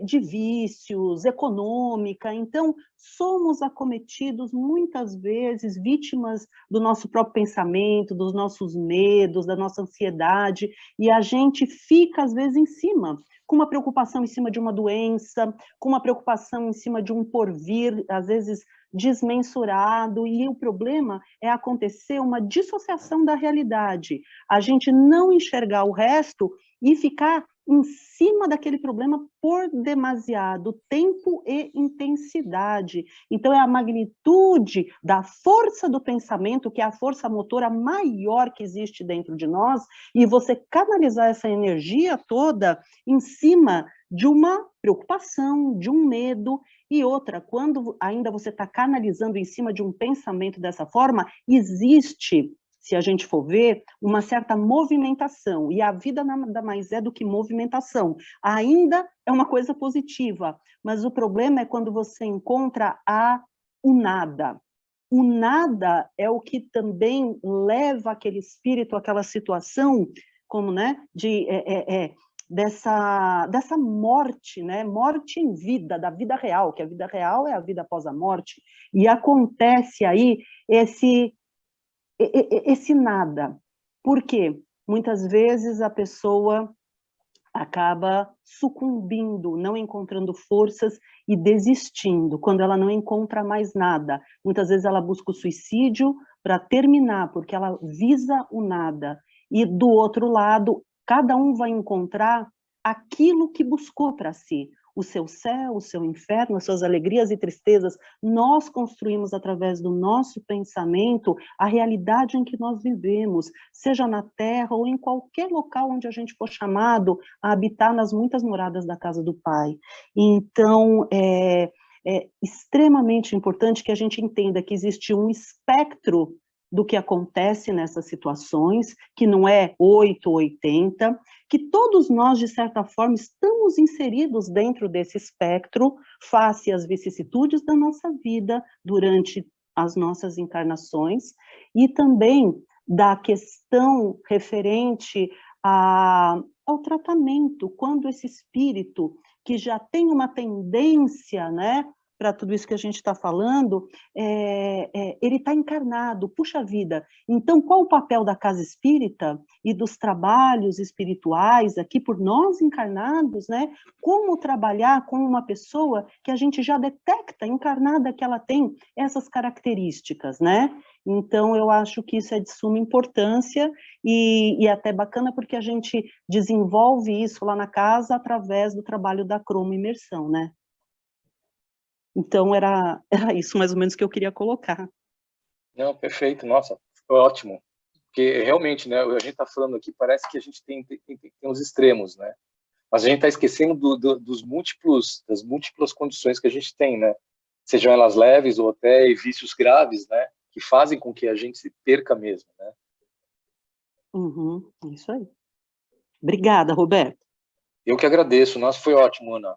de vícios, econômica. Então, somos acometidos muitas vezes, vítimas do nosso próprio pensamento, dos nossos medos, da nossa ansiedade, e a gente fica, às vezes, em cima, com uma preocupação em cima de uma doença, com uma preocupação em cima de um porvir, às vezes desmensurado, e o problema é acontecer uma dissociação da realidade, a gente não enxergar o resto e ficar em cima daquele problema por demasiado tempo e intensidade. Então, é a magnitude da força do pensamento, que é a força motora maior que existe dentro de nós, e você canalizar essa energia toda em cima de uma preocupação, de um medo, e outra, quando ainda você está canalizando em cima de um pensamento dessa forma, existe, se a gente for ver, uma certa movimentação, e a vida nada mais é do que movimentação. Ainda é uma coisa positiva, mas o problema é quando você encontra o nada. O nada é o que também leva aquele espírito, aquela situação, como, né, dessa morte, né, morte em vida, da vida real, que a vida real é a vida após a morte, e acontece aí esse nada. Por quê? Muitas vezes a pessoa acaba sucumbindo, não encontrando forças e desistindo, quando ela não encontra mais nada. Muitas vezes ela busca o suicídio para terminar, porque ela visa o nada. E do outro lado, cada um vai encontrar aquilo que buscou para si. O seu céu, o seu inferno, as suas alegrias e tristezas. Nós construímos através do nosso pensamento a realidade em que nós vivemos, seja na Terra ou em qualquer local onde a gente for chamado a habitar nas muitas moradas da casa do Pai. Então, é extremamente importante que a gente entenda que existe um espectro do que acontece nessas situações, que não é 8 ou 80, que todos nós, de certa forma, estamos inseridos dentro desse espectro, face às vicissitudes da nossa vida durante as nossas encarnações, e também da questão referente ao tratamento, quando esse espírito, que já tem uma tendência, né, para tudo isso que a gente está falando, ele está encarnado, puxa vida. Então, qual o papel da casa espírita e dos trabalhos espirituais aqui por nós encarnados, né? Como trabalhar com uma pessoa que a gente já detecta encarnada que ela tem essas características, né? Então, eu acho que isso é de suma importância e até bacana porque a gente desenvolve isso lá na casa através do trabalho da cromo-imersão, né? Então, era isso mais ou menos que eu queria colocar. Não, perfeito. Nossa, foi ótimo. Porque realmente, né, a gente está falando aqui, parece que a gente tem os extremos, né? Mas a gente está esquecendo das múltiplas condições que a gente tem, né? Sejam elas leves ou até vícios graves, né? Que fazem com que a gente se perca mesmo, né? Uhum, isso aí. Obrigada, Roberto. Eu que agradeço. Nossa, foi ótimo, Ana.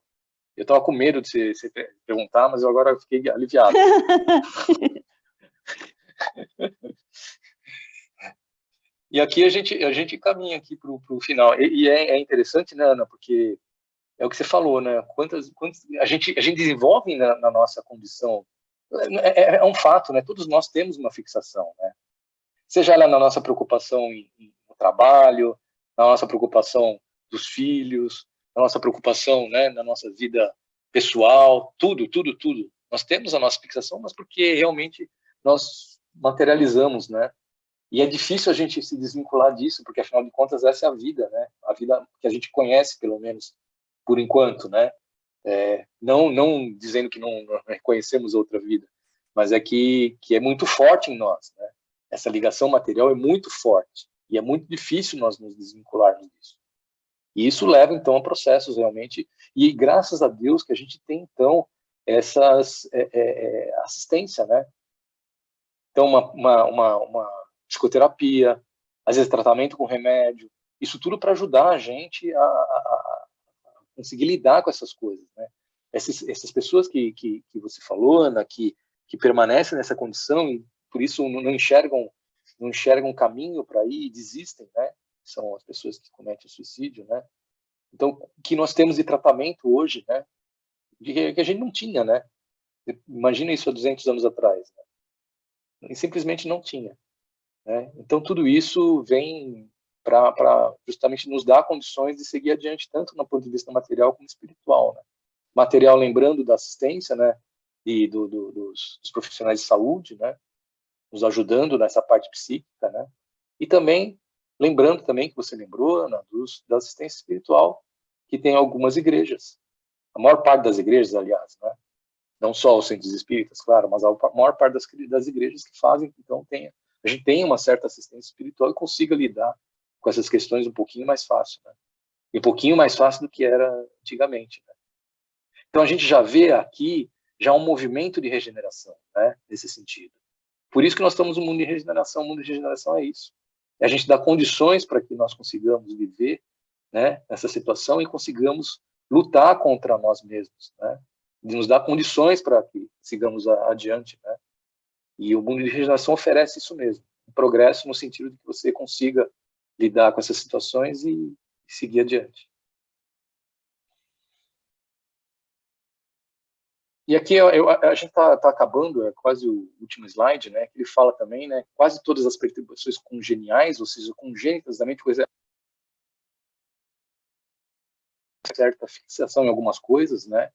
Eu estava com medo de você perguntar, mas eu agora fiquei aliviado. E aqui a gente caminha aqui para o final. E é interessante, né, Ana, porque é o que você falou, né? Quantas a gente desenvolve na nossa condição. É um fato, né? Todos nós temos uma fixação, né? Seja ela na nossa preocupação no trabalho, na nossa preocupação dos filhos, na nossa preocupação, né, na nossa vida pessoal, tudo. Nós temos a nossa fixação, mas porque realmente nós materializamos, né? E é difícil a gente se desvincular disso, porque afinal de contas essa é a vida, né? A vida que a gente conhece, pelo menos por enquanto, né? Não dizendo que não reconhecemos outra vida, mas é que é muito forte em nós, né? Essa ligação material é muito forte e é muito difícil nós nos desvincularmos disso. E isso leva então a processos realmente, e graças a Deus que a gente tem então essas assistência, né? Então uma psicoterapia, às vezes tratamento com remédio, isso tudo para ajudar a gente a conseguir lidar com essas coisas, né? Essas pessoas que você falou, Ana, que permanecem nessa condição e por isso não enxergam caminho para ir e desistem, né? São as pessoas que cometem o suicídio, né? Então, o que nós temos de tratamento hoje, né? Que a gente não tinha, né? Imagina isso há 200 anos atrás, né? E simplesmente não tinha, né? Então, tudo isso vem para justamente nos dar condições de seguir adiante, tanto no ponto de vista material como espiritual, né? Material, lembrando da assistência, né? E dos profissionais de saúde, né? Nos ajudando nessa parte psíquica, né? E também, lembrando também que você lembrou, Ana, da assistência espiritual, que tem algumas igrejas. A maior parte das igrejas, aliás, né? Não só os centros espíritas, claro, mas a maior parte das igrejas que fazem, então, a gente tem uma certa assistência espiritual e consiga lidar com essas questões um pouquinho mais fácil, né? E um pouquinho mais fácil do que era antigamente, né? Então, a gente já vê aqui já um movimento de regeneração, né? Nesse sentido. Por isso que nós estamos no mundo de regeneração. O mundo de regeneração é isso. É a gente dar condições para que nós consigamos viver, né, nessa situação e consigamos lutar contra nós mesmos, né? De nos dar condições para que sigamos adiante, né? E o mundo de regeneração oferece isso mesmo. Um progresso no sentido de que você consiga lidar com essas situações e seguir adiante. E aqui a gente está acabando, é quase o último slide, né? Que ele fala também, né? Quase todas as perturbações congeniais, ou seja, congênitas da mente, coisa certa fixação em algumas coisas, né?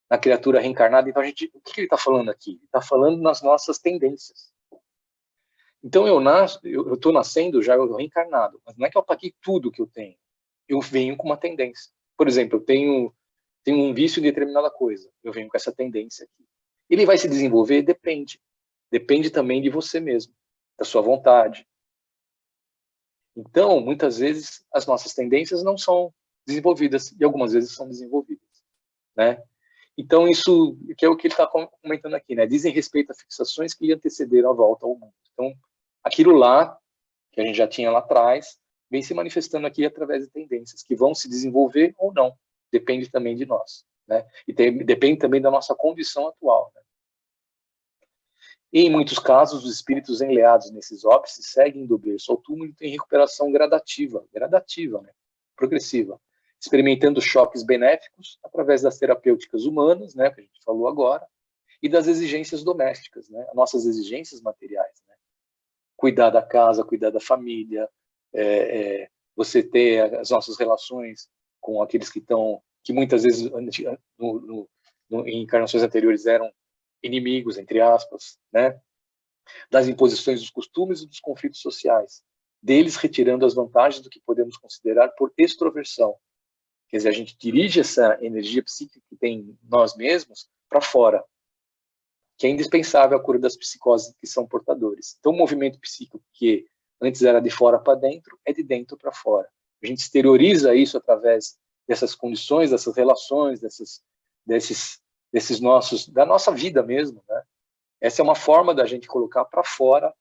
Na criatura reencarnada. Então, o que ele está falando aqui? Ele está falando nas nossas tendências. Então, eu estou nascendo já reencarnado, mas não é que eu apaguei tudo que eu tenho. Eu venho com uma tendência. Por exemplo, eu tenho um vício em determinada coisa. Eu venho com essa tendência aqui. Ele vai se desenvolver? Depende. Depende também de você mesmo, da sua vontade. Então, muitas vezes, as nossas tendências não são desenvolvidas, e algumas vezes são desenvolvidas, né? Então, isso que é o que ele está comentando aqui, né? Dizem respeito a fixações que lhe antecederam a volta ao mundo. Então, aquilo lá, que a gente já tinha lá atrás, vem se manifestando aqui através de tendências que vão se desenvolver ou não. Depende também de nós, né? E depende também da nossa condição atual, né? E, em muitos casos, os espíritos enleados nesses óbices seguem do berço ao túmulo e têm recuperação gradativa, né? Progressiva, experimentando choques benéficos através das terapêuticas humanas, né, que a gente falou agora, e das exigências domésticas, né, as nossas exigências materiais, né? Cuidar da casa, cuidar da família, você ter as nossas relações com aqueles que muitas vezes em encarnações anteriores eram inimigos, entre aspas, né? Das imposições dos costumes e dos conflitos sociais, deles retirando as vantagens do que podemos considerar por extroversão. Quer dizer, a gente dirige essa energia psíquica que tem em nós mesmos para fora, que é indispensável à cura das psicoses que são portadores. Então, o movimento psíquico que antes era de fora para dentro, é de dentro para fora. A gente exterioriza isso através dessas condições, dessas relações, desses nossos, da nossa vida mesmo, né? Essa é uma forma da gente colocar para fora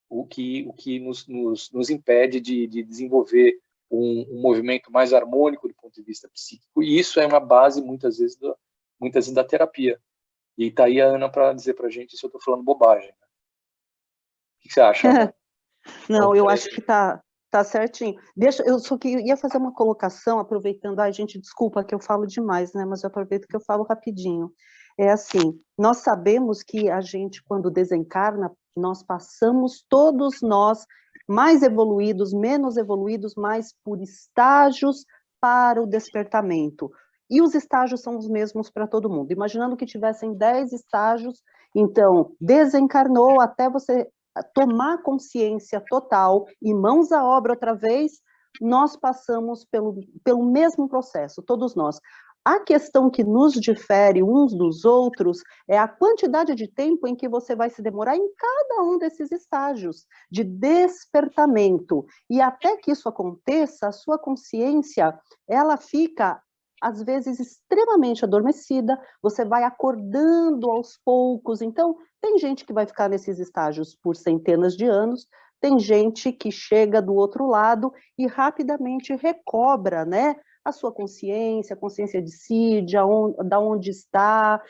o que nos impede de desenvolver um movimento mais harmônico do ponto de vista psíquico, e isso é uma base, muitas vezes, da terapia. E está aí a Ana para dizer para a gente se eu estou falando bobagem. Né? O que você acha, Ana? Não, eu acho que tá certinho. Eu só que ia fazer uma colocação, aproveitando, gente, desculpa que eu falo demais, né, mas eu aproveito que eu falo rapidinho. É assim, nós sabemos que a gente, quando desencarna, nós passamos, todos nós, mais evoluídos, menos evoluídos, mais por estágios para o despertamento. E os estágios são os mesmos para todo mundo. Imaginando que tivessem 10 estágios, então, desencarnou até você tomar consciência total e mãos à obra outra vez, nós passamos pelo mesmo processo, todos nós. A questão que nos difere uns dos outros é a quantidade de tempo em que você vai se demorar em cada um desses estágios de despertamento. E até que isso aconteça, a sua consciência, ela fica às vezes extremamente adormecida, você vai acordando aos poucos. Então, tem gente que vai ficar nesses estágios por centenas de anos, tem gente que chega do outro lado e rapidamente recobra, né, a sua consciência, a consciência de si, da onde está,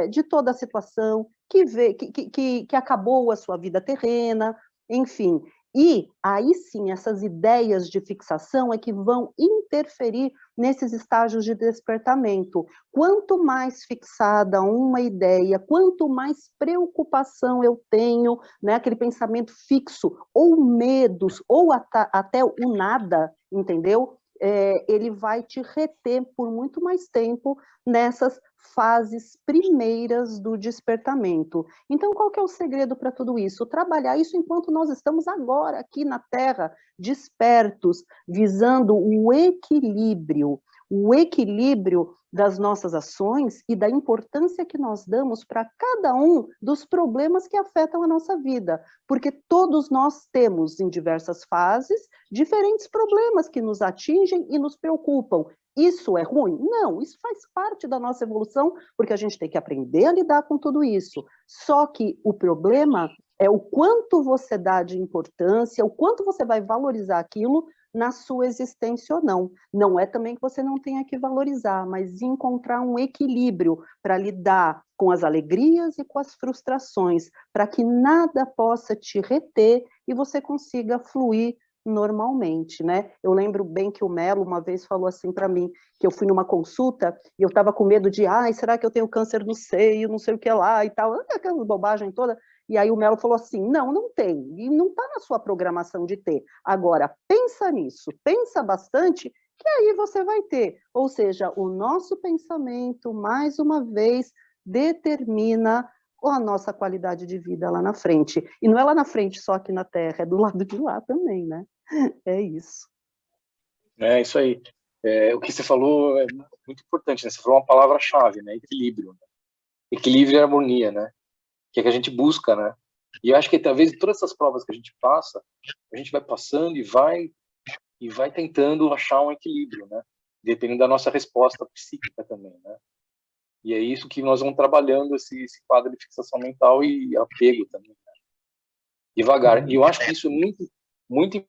de toda a situação, que acabou a sua vida terrena, enfim. E aí sim, essas ideias de fixação é que vão interferir nesses estágios de despertamento. Quanto mais fixada uma ideia, quanto mais preocupação eu tenho, né, aquele pensamento fixo, ou medos, ou até o nada, entendeu? Ele vai te reter por muito mais tempo nessas fases primeiras do despertamento. Então, qual que é o segredo para tudo isso? Trabalhar isso enquanto nós estamos agora aqui na Terra, despertos, visando o equilíbrio das nossas ações e da importância que nós damos para cada um dos problemas que afetam a nossa vida, porque todos nós temos, em diversas fases, diferentes problemas que nos atingem e nos preocupam. Isso é ruim? Não, isso faz parte da nossa evolução, porque a gente tem que aprender a lidar com tudo isso. Só que o problema é o quanto você dá de importância, o quanto você vai valorizar aquilo na sua existência ou não. Não é também que você não tenha que valorizar, mas encontrar um equilíbrio para lidar com as alegrias e com as frustrações, para que nada possa te reter e você consiga fluir normalmente, né? Eu lembro bem que o Melo uma vez falou assim para mim, que eu fui numa consulta e eu estava com medo de, será que eu tenho câncer no seio, não sei o que lá e tal, aquela bobagem toda. E aí o Melo falou assim, não tem, e não está na sua programação de ter. Agora, pensa nisso, pensa bastante, que aí você vai ter. Ou seja, o nosso pensamento, mais uma vez, determina a nossa qualidade de vida lá na frente. E não é lá na frente só aqui na Terra, é do lado de lá também, né? É isso. É isso aí. O que você falou é muito importante, né? Você falou uma palavra-chave, né? Equilíbrio. Né? Equilíbrio e harmonia, né? Que é que a gente busca, né? E eu acho que talvez todas essas provas que a gente passa, a gente vai passando e vai tentando achar um equilíbrio, né? Dependendo da nossa resposta psíquica também, né? E é isso que nós vamos trabalhando esse quadro de fixação mental e apego também, né? Devagar. E eu acho que isso é muito, muito.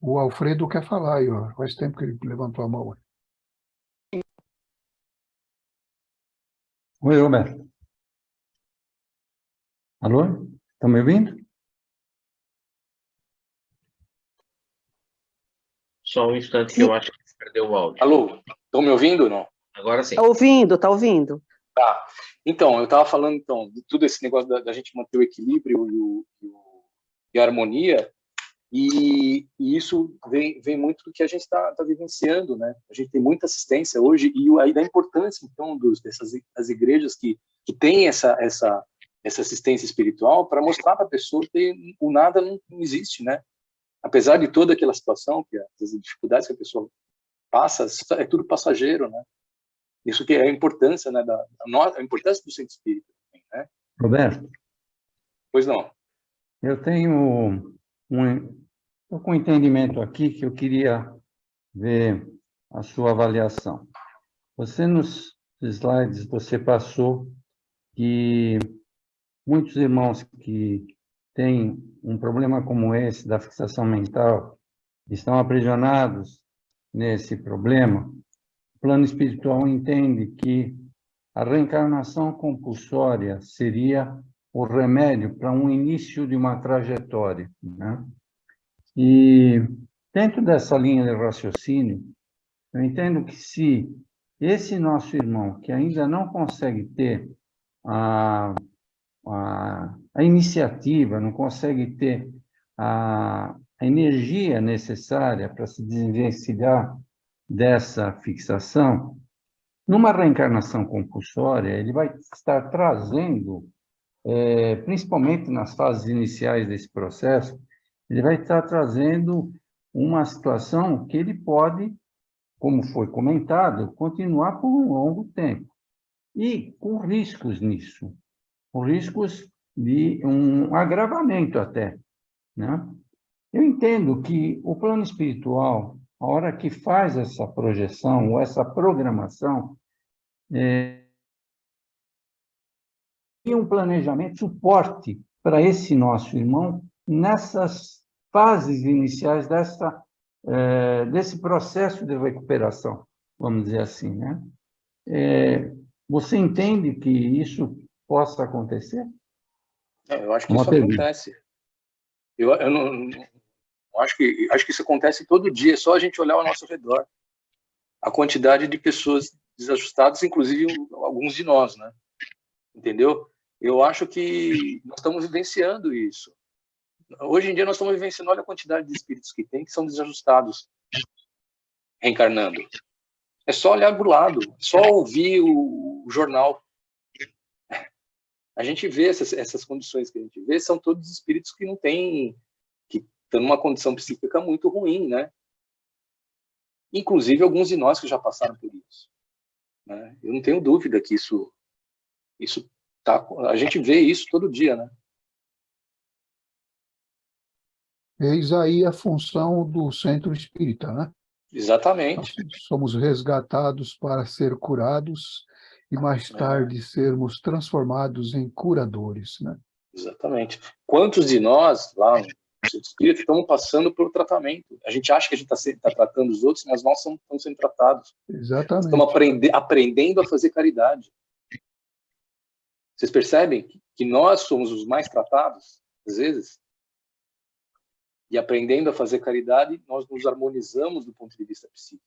O Alfredo quer falar aí, ó. Faz tempo que ele levantou a mão. Oi, Roberto. Alô? Estão me ouvindo? Só um instante que eu acho que perdeu o áudio. Alô? Estão me ouvindo ou não? Agora sim. Tá ouvindo, tá ouvindo. Tá. Então, eu estava falando de tudo esse negócio da gente manter o equilíbrio e a harmonia, e isso vem muito do que a gente está vivenciando, né? A gente tem muita assistência hoje, e aí da importância, então, das igrejas que têm essa assistência espiritual para mostrar para a pessoa que o nada não existe, né? Apesar de toda aquela situação, as dificuldades que a pessoa passa, é tudo passageiro, né? Isso que é a importância, né, a importância do centro espírita, né? Roberto? Pois não. Eu tenho estou com um entendimento aqui que eu queria ver a sua avaliação. Você, nos slides, você passou que muitos irmãos que têm um problema como esse, da fixação mental, estão aprisionados nesse problema. O plano espiritual entende que a reencarnação compulsória seria o remédio para um início de uma trajetória, né? E dentro dessa linha de raciocínio, eu entendo que se esse nosso irmão, que ainda não consegue ter a iniciativa, não consegue ter a energia necessária para se desvencilhar dessa fixação, numa reencarnação compulsória, ele vai estar trazendo, principalmente nas fases iniciais desse processo, ele vai estar trazendo uma situação que ele pode, como foi comentado, continuar por um longo tempo. E com riscos nisso, com riscos de um agravamento até, né? Eu entendo que o plano espiritual, a hora que faz essa projeção ou essa programação, tem um planejamento, suporte para esse nosso irmão nessas fases iniciais desse processo de recuperação, vamos dizer assim, né? Você entende que isso possa acontecer? Eu acho que isso acontece. Eu não acho que isso acontece todo dia, é só a gente olhar ao nosso redor. A quantidade de pessoas desajustadas, inclusive alguns de nós, né? Entendeu? Eu acho que nós estamos vivenciando isso. Hoje em dia nós estamos vivenciando, olha a quantidade de espíritos que tem, que são desajustados, reencarnando. É só olhar para o lado, é só ouvir o jornal. A gente vê essas condições que a gente vê, são todos espíritos que não têm, que estão numa condição psíquica muito ruim, né? Inclusive alguns de nós que já passaram por isso, né? Eu não tenho dúvida que isso tá, a gente vê isso todo dia, né? Eis aí a função do centro espírita, né? Exatamente. Nós somos resgatados para ser curados e mais tarde sermos transformados em curadores, né? Exatamente. Quantos de nós, lá no centro espírita, estamos passando pelo tratamento? A gente acha que a gente está tratando os outros, mas nós estamos sendo tratados. Exatamente. Estamos aprendendo a fazer caridade. Vocês percebem que nós somos os mais tratados, às vezes? E aprendendo a fazer caridade, nós nos harmonizamos do ponto de vista psíquico.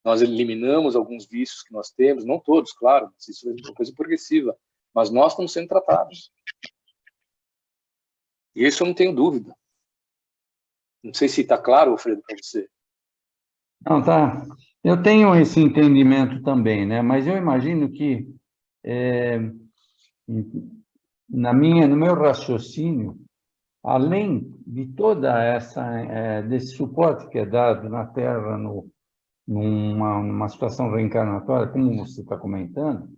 Nós eliminamos alguns vícios que nós temos, não todos, claro, isso é uma coisa progressiva, mas nós estamos sendo tratados. E isso eu não tenho dúvida. Não sei se está claro, Alfredo, para você. Não, tá. Eu tenho esse entendimento também, né? Mas eu imagino que, no meu raciocínio, além de toda desse suporte que é dado na Terra numa situação reencarnatória, como você está comentando,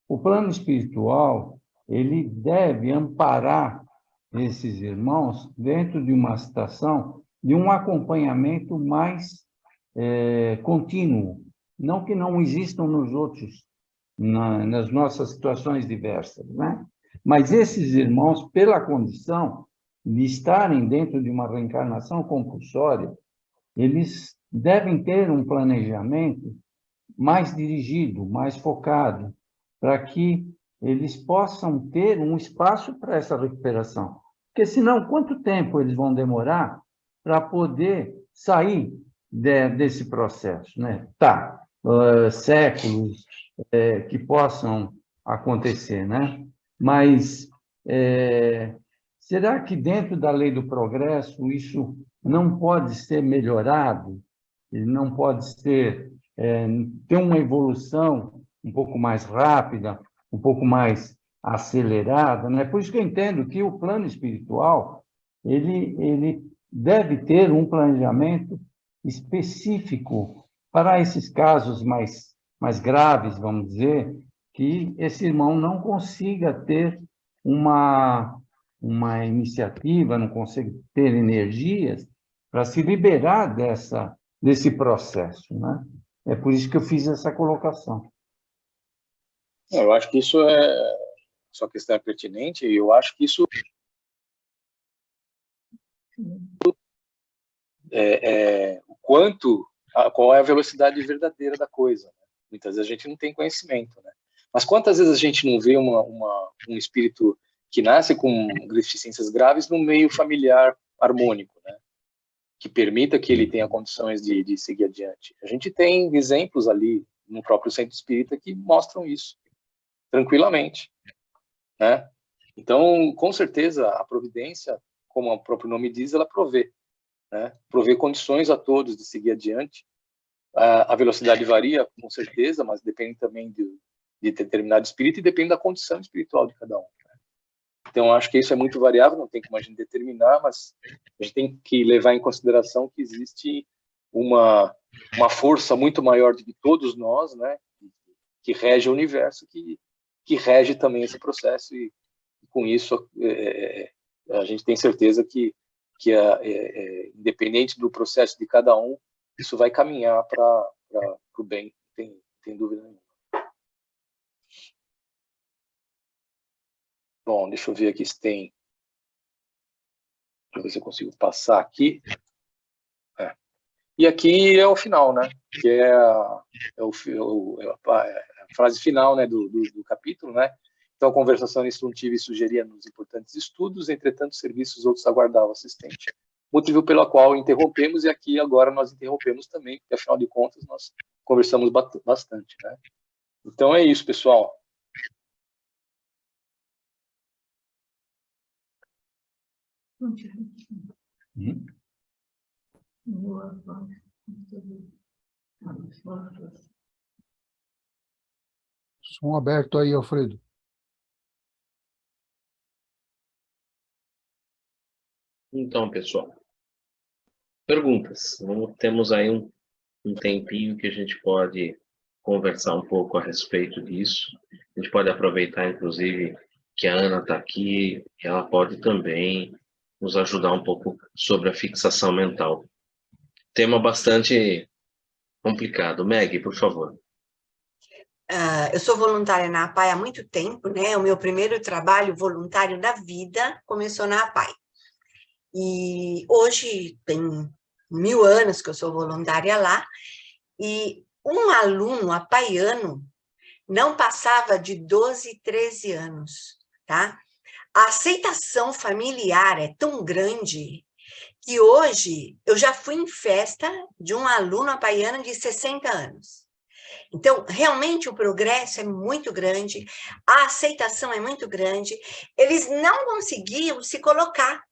o plano espiritual ele deve amparar esses irmãos dentro de uma situação de um acompanhamento mais contínuo, não que não existam nos outros, nas nossas situações diversas, né? Mas esses irmãos, pela condição de estarem dentro de uma reencarnação compulsória, eles devem ter um planejamento mais dirigido, mais focado, para que eles possam ter um espaço para essa recuperação. Porque, senão, quanto tempo eles vão demorar para poder sair desse processo, né? Tá, séculos que possam acontecer, né? Mas será que dentro da lei do progresso isso não pode ser melhorado? Não pode ser ter uma evolução um pouco mais rápida, um pouco mais acelerada, né? Por isso que eu entendo que o plano espiritual ele deve ter um planejamento específico para esses casos mais graves, vamos dizer, que esse irmão não consiga ter uma iniciativa, não consiga ter energias para se liberar desse processo, né? É por isso que eu fiz essa colocação. Eu acho que sua questão é pertinente, e eu acho que isso qual é a velocidade verdadeira da coisa, né? Muitas vezes a gente não tem conhecimento, né? Mas quantas vezes a gente não vê um espírito que nasce com deficiências graves no meio familiar harmônico, né? Que permita que ele tenha condições de seguir adiante. A gente tem exemplos ali no próprio centro espírita que mostram isso tranquilamente, né? Então, com certeza, a providência, como o próprio nome diz, ela provê, né? Provê condições a todos de seguir adiante. A velocidade varia, com certeza, mas depende também de determinado espírito e depende da condição espiritual de cada um, né? Então, acho que isso é muito variável, não tem como a gente determinar, mas a gente tem que levar em consideração que existe uma força muito maior do que todos nós, né? Que rege o universo, que rege também esse processo, e com isso a gente tem certeza que independente do processo de cada um, isso vai caminhar para o bem, tem dúvida nenhuma. Bom, deixa eu ver aqui se tem... Deixa eu ver se eu consigo passar aqui. E aqui é o final, né? Que é a frase final, né, do capítulo, né? Então, a conversação instrutiva sugeria nos importantes estudos, entretanto, serviços outros aguardavam o assistente. Motivo pelo qual interrompemos, e aqui agora nós interrompemos também, porque afinal de contas nós conversamos bastante, né? Então é isso, pessoal. Som aberto aí, Alfredo. Então, pessoal, perguntas. Temos aí um tempinho que a gente pode conversar um pouco a respeito disso. A gente pode aproveitar, inclusive, que a Ana está aqui, e ela pode também nos ajudar um pouco sobre a fixação mental. Tema bastante complicado. Meg, por favor. Eu sou voluntária na APAI há muito tempo, né? O meu primeiro trabalho voluntário da vida começou na APAI. E hoje tem 1000 anos que eu sou voluntária lá, e um aluno apaiano não passava de 12, 13 anos, tá? A aceitação familiar é tão grande que hoje eu já fui em festa de um aluno apaiano de 60 anos. Então, realmente o progresso é muito grande, a aceitação é muito grande, eles não conseguiam se colocar,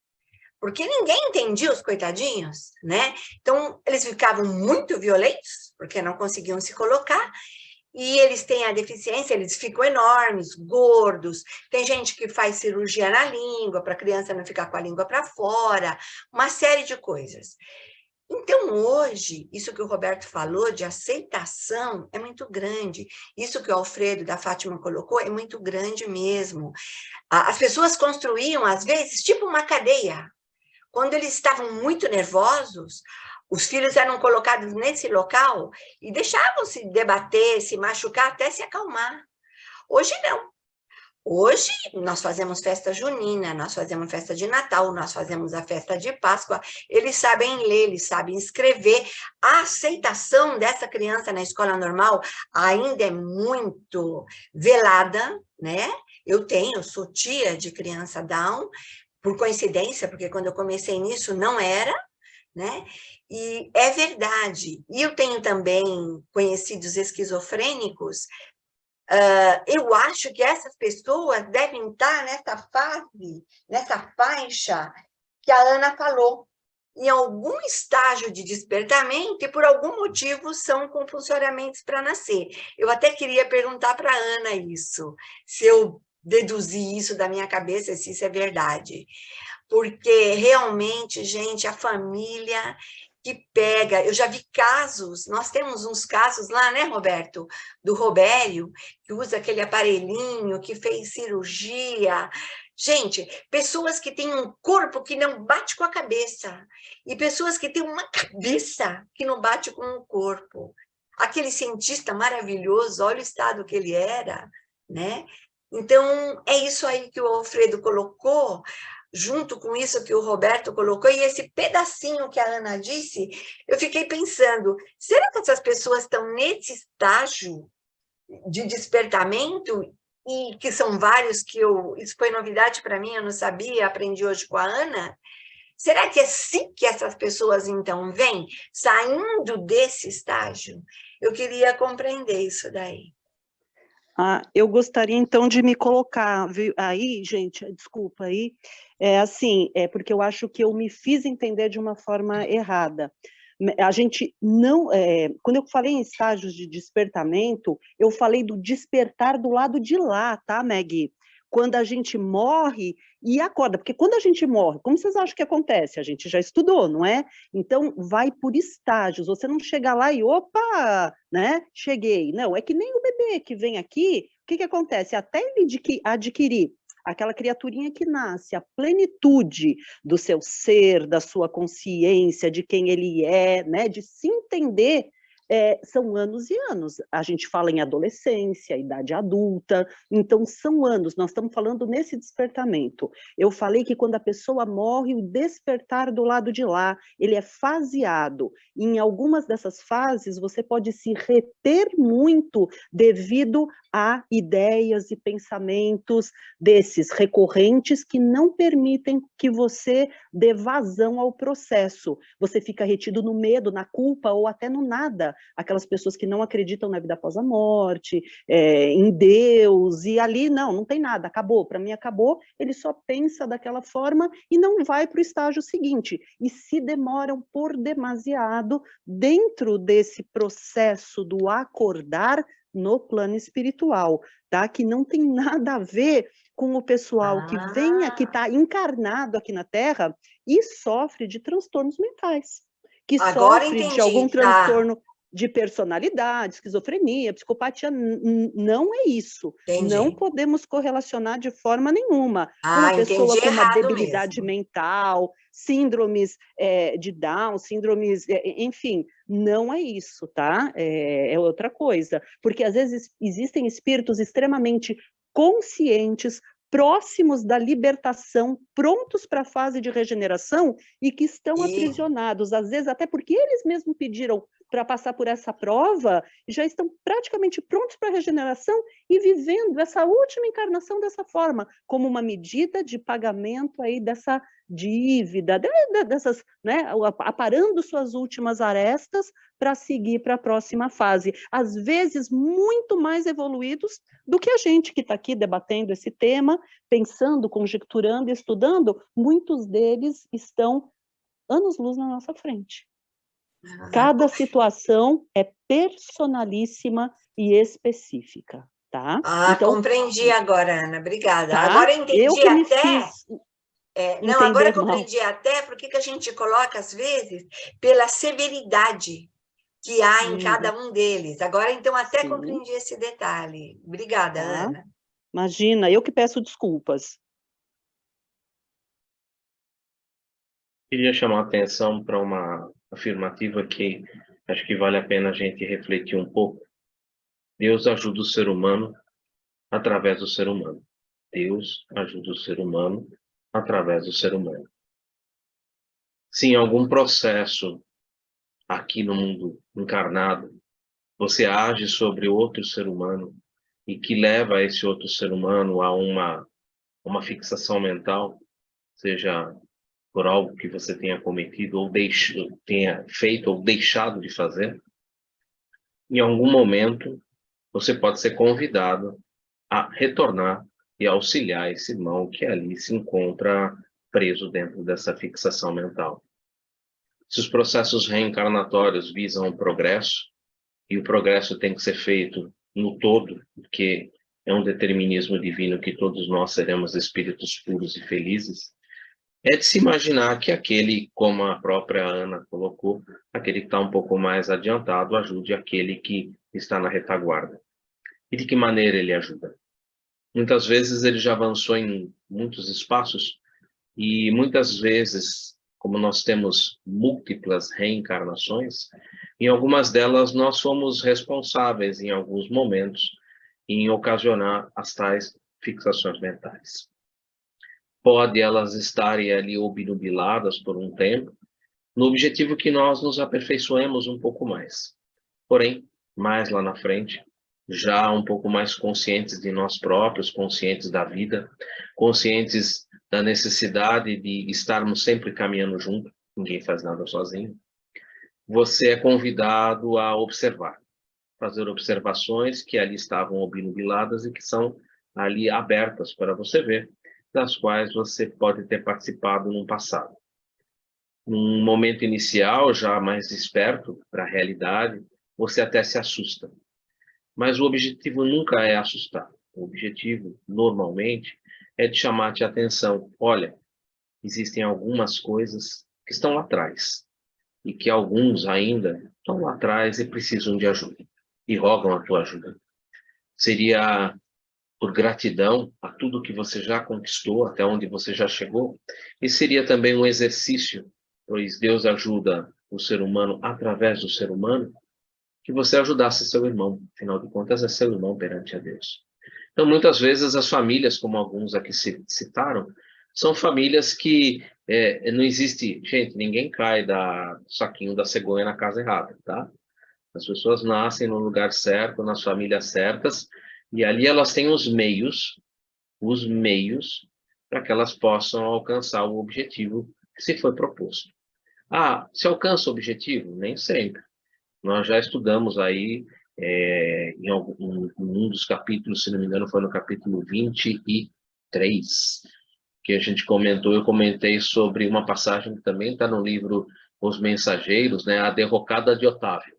porque ninguém entendia os coitadinhos, né? Então, eles ficavam muito violentos, porque não conseguiam se colocar, e eles têm a deficiência, eles ficam enormes, gordos, tem gente que faz cirurgia na língua, para a criança não ficar com a língua para fora, uma série de coisas. Então, hoje, isso que o Roberto falou de aceitação é muito grande. Isso que o Alfredo da Fátima colocou é muito grande mesmo. As pessoas construíam, às vezes, tipo uma cadeia. Quando eles estavam muito nervosos, os filhos eram colocados nesse local e deixavam-se debater, se machucar, até se acalmar. Hoje, não. Hoje, nós fazemos festa junina, nós fazemos festa de Natal, nós fazemos a festa de Páscoa, eles sabem ler, eles sabem escrever. A aceitação dessa criança na escola normal ainda é muito velada, né? Eu sou tia de criança Down, por coincidência, porque quando eu comecei nisso não era, né? E é verdade. E eu tenho também conhecidos esquizofrênicos. Eu acho que essas pessoas devem estar nessa fase, nessa faixa que a Ana falou, em algum estágio de despertamento e por algum motivo são compulsoriamente para nascer. Eu até queria perguntar para a Ana isso, se eu deduzi isso da minha cabeça, se isso é verdade. Porque realmente, gente, a família que pega, eu já vi casos, nós temos uns casos lá, né, Roberto, do Robério, que usa aquele aparelhinho, que fez cirurgia. Gente, pessoas que têm um corpo que não bate com a cabeça, e pessoas que têm uma cabeça que não bate com o corpo. Aquele cientista maravilhoso, olha o estado que ele era, né? Então, é isso aí que o Alfredo colocou, junto com isso que o Roberto colocou, e esse pedacinho que a Ana disse, eu fiquei pensando, será que essas pessoas estão nesse estágio de despertamento, e que são vários que isso foi novidade para mim, eu não sabia, aprendi hoje com a Ana? Será que é assim que essas pessoas, então, vêm, saindo desse estágio? Eu queria compreender isso daí. Eu gostaria, então, de me colocar aí, gente, desculpa aí, porque eu acho que eu me fiz entender de uma forma errada. A gente não, quando eu falei em estágios de despertamento, eu falei do despertar do lado de lá, tá, Maggie? Quando a gente morre e acorda, porque quando a gente morre, como vocês acham que acontece? A gente já estudou, não é? Então, vai por estágios, você não chega lá e, opa, né, cheguei. Não, é que nem o bebê que vem aqui, o que acontece? Até ele adquirir aquela criaturinha que nasce, a plenitude do seu ser, da sua consciência, de quem ele é, né, de se entender, são anos e anos. A gente fala em adolescência, idade adulta, então são anos, nós estamos falando nesse despertamento. Eu falei que quando a pessoa morre, o despertar do lado de lá, ele é faseado. E em algumas dessas fases, você pode se reter muito devido a ideias e pensamentos desses recorrentes que não permitem que você dê vazão ao processo. Você fica retido no medo, na culpa ou até no nada. Aquelas pessoas que não acreditam na vida após a morte, em Deus, e ali não tem nada, acabou, para mim acabou, ele só pensa daquela forma e não vai para o estágio seguinte, e se demoram por demasiado dentro desse processo do acordar no plano espiritual, tá? Que não tem nada a ver com o pessoal que vem aqui, está encarnado aqui na Terra e sofre de transtornos mentais, que Agora sofre entendi, de algum transtorno de personalidade, esquizofrenia, psicopatia, não é isso. Entendi. Não podemos correlacionar de forma nenhuma. Uma pessoa com uma debilidade mental, síndromes de Down, síndromes, enfim, não é isso, tá? É outra coisa. Porque às vezes existem espíritos extremamente conscientes, próximos da libertação, prontos para a fase de regeneração e que estão aprisionados, às vezes até porque eles mesmos pediram para passar por essa prova, já estão praticamente prontos para a regeneração e vivendo essa última encarnação dessa forma, como uma medida de pagamento aí dessa dívida, dessas, né, aparando suas últimas arestas para seguir para a próxima fase. Às vezes, muito mais evoluídos do que a gente que está aqui debatendo esse tema, pensando, conjecturando, estudando, muitos deles estão anos-luz na nossa frente. Cada situação é personalíssima e específica, tá? Então, compreendi agora, Ana, obrigada. Tá? Agora entendi eu que até... me fiz não, agora compreendi até porque que a gente coloca, às vezes, pela severidade que há em cada um deles. Agora, então, até compreendi esse detalhe. Obrigada, tá, Ana. Imagina, eu que peço desculpas. Queria chamar a atenção para uma afirmativa que acho que vale a pena a gente refletir um pouco. Deus ajuda o ser humano através do ser humano. Deus ajuda o ser humano através do ser humano. Se em algum processo aqui no mundo encarnado você age sobre outro ser humano e que leva esse outro ser humano a uma fixação mental, seja por algo que você tenha cometido ou tenha feito ou deixado de fazer, em algum momento você pode ser convidado a retornar e auxiliar esse irmão que ali se encontra preso dentro dessa fixação mental. Se os processos reencarnatórios visam o progresso, e o progresso tem que ser feito no todo, porque é um determinismo divino que todos nós seremos espíritos puros e felizes, é de se imaginar que aquele, como a própria Ana colocou, aquele que está um pouco mais adiantado, ajude aquele que está na retaguarda. E de que maneira ele ajuda? Muitas vezes ele já avançou em muitos espaços e muitas vezes, como nós temos múltiplas reencarnações, em algumas delas nós fomos responsáveis em alguns momentos em ocasionar as tais fixações mentais. Pode elas estarem ali obnubiladas por um tempo, no objetivo que nós nos aperfeiçoemos um pouco mais. Porém, mais lá na frente, já um pouco mais conscientes de nós próprios, conscientes da vida, conscientes da necessidade de estarmos sempre caminhando junto, ninguém faz nada sozinho, você é convidado a observar, fazer observações que ali estavam obnubiladas e que são ali abertas para você ver, das quais você pode ter participado no passado. Num momento inicial, já mais esperto para a realidade, você até se assusta. Mas o objetivo nunca é assustar. O objetivo, normalmente, é de chamar-te a atenção. Olha, existem algumas coisas que estão lá atrás e que alguns ainda estão lá atrás e precisam de ajuda e rogam a tua ajuda. Seria por gratidão a tudo que você já conquistou, até onde você já chegou, e seria também um exercício, pois Deus ajuda o ser humano através do ser humano, que você ajudasse seu irmão. Afinal de contas, é seu irmão perante a Deus. Então, muitas vezes, as famílias, como alguns aqui citaram, são famílias que não existe... Gente, ninguém cai do saquinho da cegonha na casa errada, tá? As pessoas nascem no lugar certo, nas famílias certas, e ali elas têm os meios para que elas possam alcançar o objetivo que se foi proposto. Se alcança o objetivo? Nem sempre. Nós já estudamos aí, em um dos capítulos, se não me engano, foi no capítulo 23, que a gente comentou, eu comentei sobre uma passagem que também está no livro Os Mensageiros, né, a derrocada de Otávio.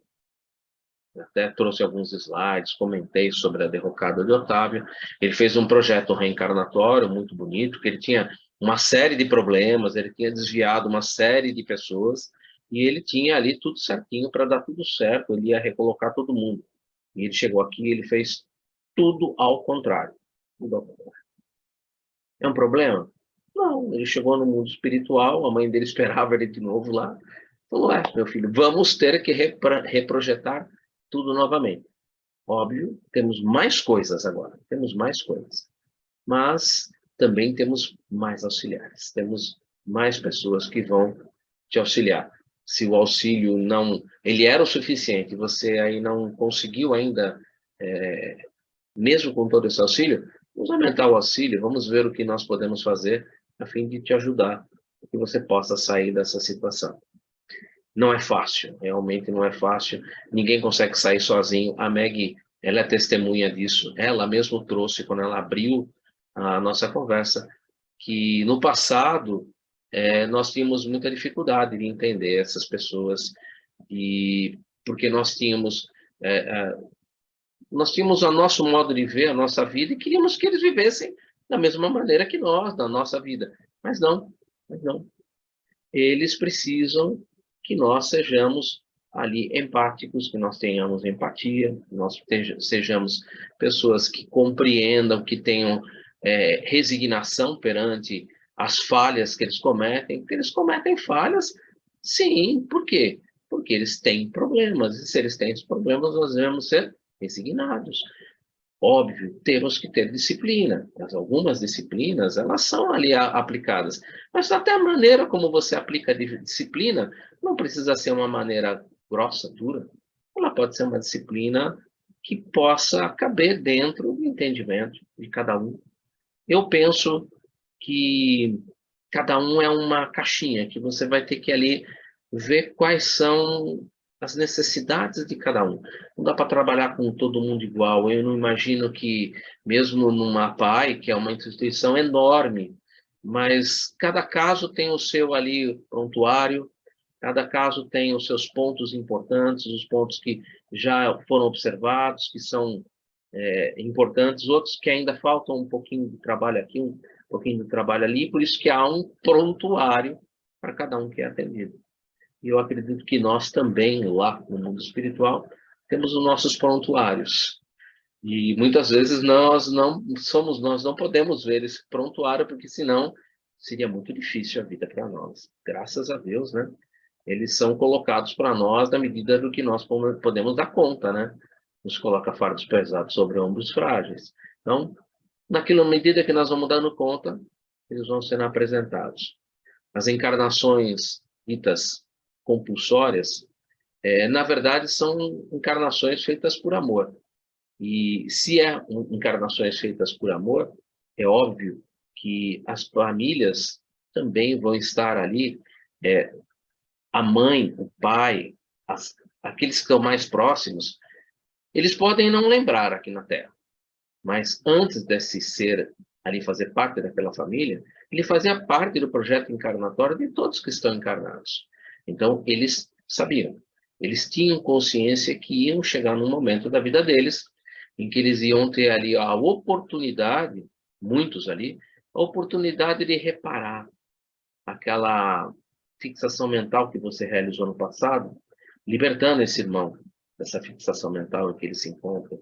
Eu até trouxe alguns slides, comentei sobre a derrocada de Otávio. Ele fez um projeto reencarnatório muito bonito, que ele tinha uma série de problemas, ele tinha desviado uma série de pessoas, e ele tinha ali tudo certinho para dar tudo certo, ele ia recolocar todo mundo. E ele chegou aqui e ele fez tudo ao contrário. Tudo ao contrário. É um problema? Não, ele chegou no mundo espiritual, a mãe dele esperava ele de novo lá. Falou, meu filho, vamos ter que reprojetar tudo novamente. Óbvio, temos mais coisas agora, temos mais coisas. Mas também temos mais auxiliares, temos mais pessoas que vão te auxiliar. se o auxílio não... Ele era o suficiente, você aí não conseguiu ainda, mesmo com todo esse auxílio, vamos aumentar o auxílio, vamos ver o que nós podemos fazer a fim de te ajudar, para que você possa sair dessa situação. Não é fácil, realmente não é fácil, ninguém consegue sair sozinho. A Meg, ela é testemunha disso, ela mesmo trouxe, quando ela abriu a nossa conversa, que no passado nós tínhamos muita dificuldade de entender essas pessoas, porque nós tínhamos o nosso modo de ver a nossa vida e queríamos que eles vivessem da mesma maneira que nós, da nossa vida. Mas não. Eles precisam que nós sejamos ali empáticos, que nós tenhamos empatia, que nós sejamos pessoas que compreendam, que tenham resignação perante as falhas que eles cometem, porque eles cometem falhas, sim, por quê? Porque eles têm problemas, e se eles têm esses problemas, nós devemos ser resignados. Óbvio, temos que ter disciplina, mas algumas disciplinas, elas são ali aplicadas. Mas até a maneira como você aplica a disciplina não precisa ser uma maneira grossa, dura. Ela pode ser uma disciplina que possa caber dentro do entendimento de cada um. Eu penso que cada um é uma caixinha, que você vai ter que ali ver quais são as necessidades de cada um. Não dá para trabalhar com todo mundo igual. Eu não imagino que, mesmo numa APAE, que é uma instituição enorme, mas cada caso tem o seu ali prontuário, cada caso tem os seus pontos importantes, os pontos que já foram observados, que são importantes, outros que ainda faltam um pouquinho de trabalho aqui, um pouquinho de trabalho ali, por isso que há um prontuário para cada um que é atendido. E eu acredito que nós também, lá no mundo espiritual, temos os nossos prontuários. E muitas vezes nós não podemos ver esse prontuário, porque senão seria muito difícil a vida para nós. Graças a Deus, né? Eles são colocados para nós na medida do que nós podemos dar conta, né? Nos coloca fardos pesados sobre ombros frágeis. Então, naquela medida que nós vamos dando conta, eles vão sendo apresentados. As encarnações ditas compulsórias, na verdade, são encarnações feitas por amor. E se encarnações feitas por amor, é óbvio que as famílias também vão estar ali, a mãe, o pai, aqueles que estão mais próximos, eles podem não lembrar aqui na Terra, mas antes desse ser ali fazer parte daquela família, ele fazia parte do projeto encarnatório de todos que estão encarnados. Então, eles sabiam, eles tinham consciência que iam chegar num momento da vida deles em que eles iam ter ali a oportunidade, muitos ali, a oportunidade de reparar aquela fixação mental que você realizou no passado, libertando esse irmão dessa fixação mental em que ele se encontra,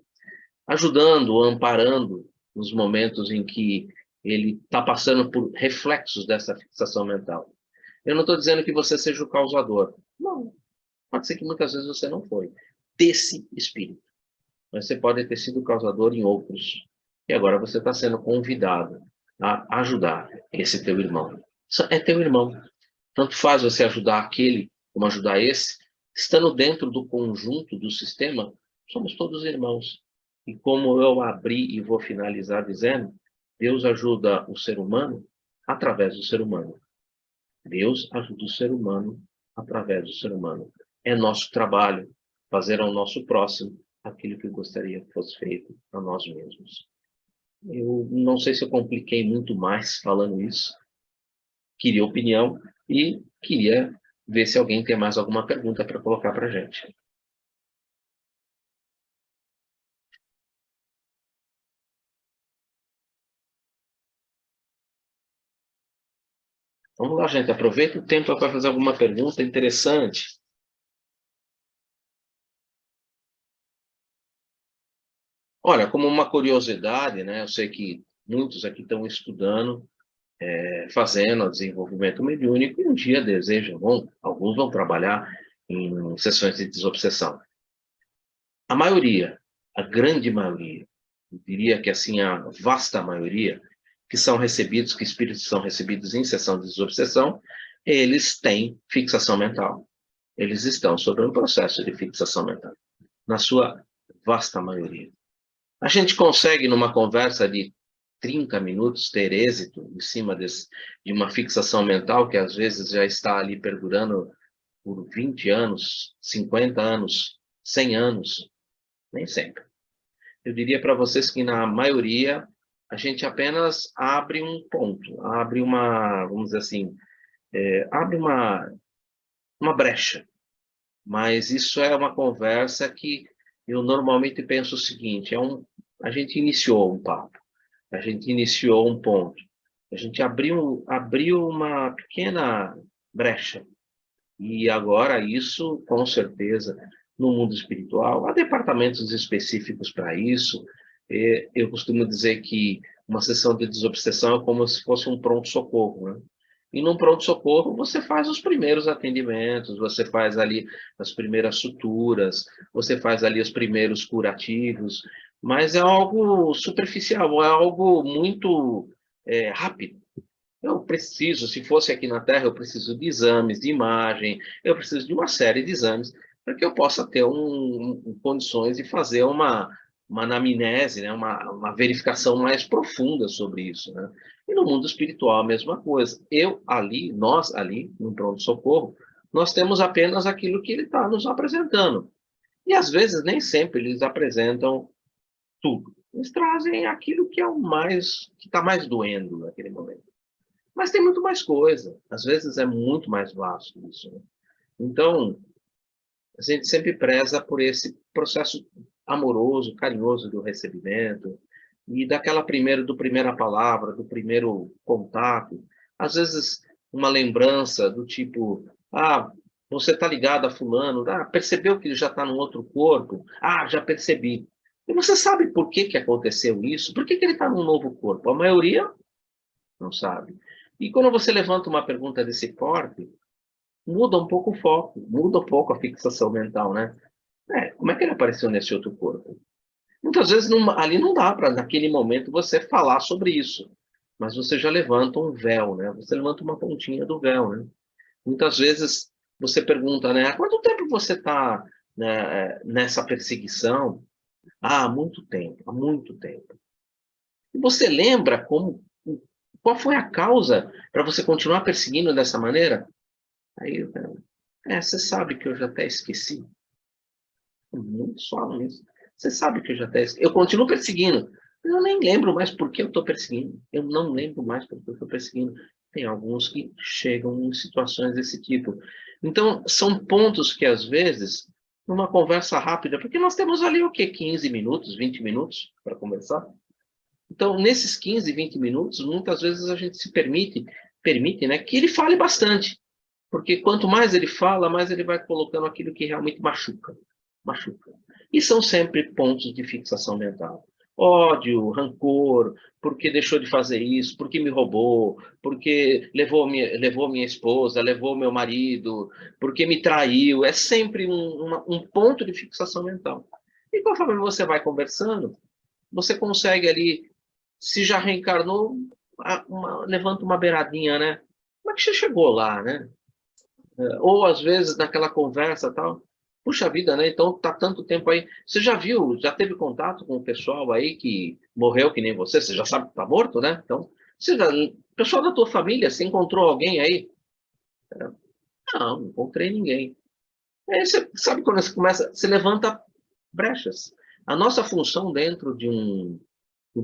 ajudando, amparando nos momentos em que ele está passando por reflexos dessa fixação mental. Eu não estou dizendo que você seja o causador. Não. Pode ser que muitas vezes você não foi desse espírito. Mas você pode ter sido o causador em outros. E agora você está sendo convidado a ajudar esse teu irmão. É teu irmão. Tanto faz você ajudar aquele como ajudar esse. Estando dentro do conjunto do sistema, somos todos irmãos. E como eu abri e vou finalizar dizendo, Deus ajuda o ser humano através do ser humano. Deus ajuda o ser humano através do ser humano. É nosso trabalho fazer ao nosso próximo aquilo que gostaria que fosse feito a nós mesmos. Eu não sei se eu compliquei muito mais falando isso. Queria opinião e queria ver se alguém tem mais alguma pergunta para colocar para a gente. Vamos lá, gente. Aproveita o tempo para fazer alguma pergunta interessante. Olha, como uma curiosidade, né? Eu sei que muitos aqui estão estudando, fazendo desenvolvimento mediúnico e um dia desejam, alguns vão trabalhar em sessões de desobsessão. A maioria, a grande maioria, eu diria que assim a vasta maioria, que espíritos são recebidos em sessão de desobsessão, eles têm fixação mental. eles estão sob um processo de fixação mental, na sua vasta maioria. A gente consegue, numa conversa de 30 minutos, ter êxito em cima de uma fixação mental que às vezes já está ali perdurando por 20 anos, 50 anos, 100 anos? Nem sempre. Eu diria para vocês que, na maioria, a gente apenas abre um ponto, abre uma, vamos dizer assim, abre uma brecha. Mas isso é uma conversa que eu normalmente penso o seguinte, a gente iniciou um papo, a gente iniciou um ponto, a gente abriu uma pequena brecha. E agora isso, com certeza, no mundo espiritual, há departamentos específicos para isso. Eu costumo dizer que uma sessão de desobsessão é como se fosse um pronto-socorro, né? E num pronto-socorro você faz os primeiros atendimentos, você faz ali as primeiras suturas, você faz ali os primeiros curativos, mas é algo superficial, é algo muito rápido. Eu preciso, se fosse aqui na Terra, eu preciso de exames, de imagem, eu preciso de uma série de exames para que eu possa ter condições de fazer uma anamnese, né? uma verificação mais profunda sobre isso, né? E no mundo espiritual a mesma coisa. Nós ali, no pronto-socorro, nós temos apenas aquilo que ele está nos apresentando. E às vezes nem sempre eles apresentam tudo. Eles trazem aquilo que é que está mais doendo naquele momento. Mas tem muito mais coisa. Às vezes é muito mais vasto isso, né? Então, a gente sempre preza por esse processo amoroso, carinhoso do recebimento, e do primeira palavra, do primeiro contato. Às vezes, uma lembrança do tipo, você está ligado a fulano, percebeu que ele já está num outro corpo? Já percebi. E você sabe por que aconteceu isso? Por que ele está num novo corpo? A maioria não sabe. E quando você levanta uma pergunta desse porte, muda um pouco o foco, muda um pouco a fixação mental, né? Como é que ele apareceu nesse outro corpo? Muitas vezes ali não dá para, naquele momento, você falar sobre isso. Mas você já levanta um véu, né? Você levanta uma pontinha do véu, né? Muitas vezes você pergunta, né? Há quanto tempo você está, né, nessa perseguição? Há muito tempo, há muito tempo. E você lembra qual foi a causa para você continuar perseguindo dessa maneira? Aí, você sabe que eu já até esqueci. Muito suave isso. Você sabe que eu já até esqueci. Eu continuo perseguindo. Eu nem lembro mais por que eu estou perseguindo. Eu não lembro mais por que eu estou perseguindo. Tem alguns que chegam em situações desse tipo. Então, são pontos que, às vezes, numa conversa rápida, porque nós temos ali o quê? 15 minutos, 20 minutos para conversar. Então, nesses 15, 20 minutos, muitas vezes a gente se permite, né, que ele fale bastante. Porque quanto mais ele fala, mais ele vai colocando aquilo que realmente machuca. E são sempre pontos de fixação mental. Ódio, rancor, porque deixou de fazer isso, porque me roubou, porque levou minha esposa, levou meu marido, porque me traiu. É sempre um ponto de fixação mental. E conforme você vai conversando, você consegue ali, se já reencarnou, levanta uma beiradinha, né? Como é que você chegou lá, né? Ou às vezes naquela conversa tal, puxa vida, né? Então tá tanto tempo aí. Você já teve contato com o pessoal aí que morreu que nem você já sabe que tá morto, né? Então, pessoal da tua família, você encontrou alguém aí? Não encontrei ninguém. Aí você sabe quando você levanta brechas. A nossa função dentro de um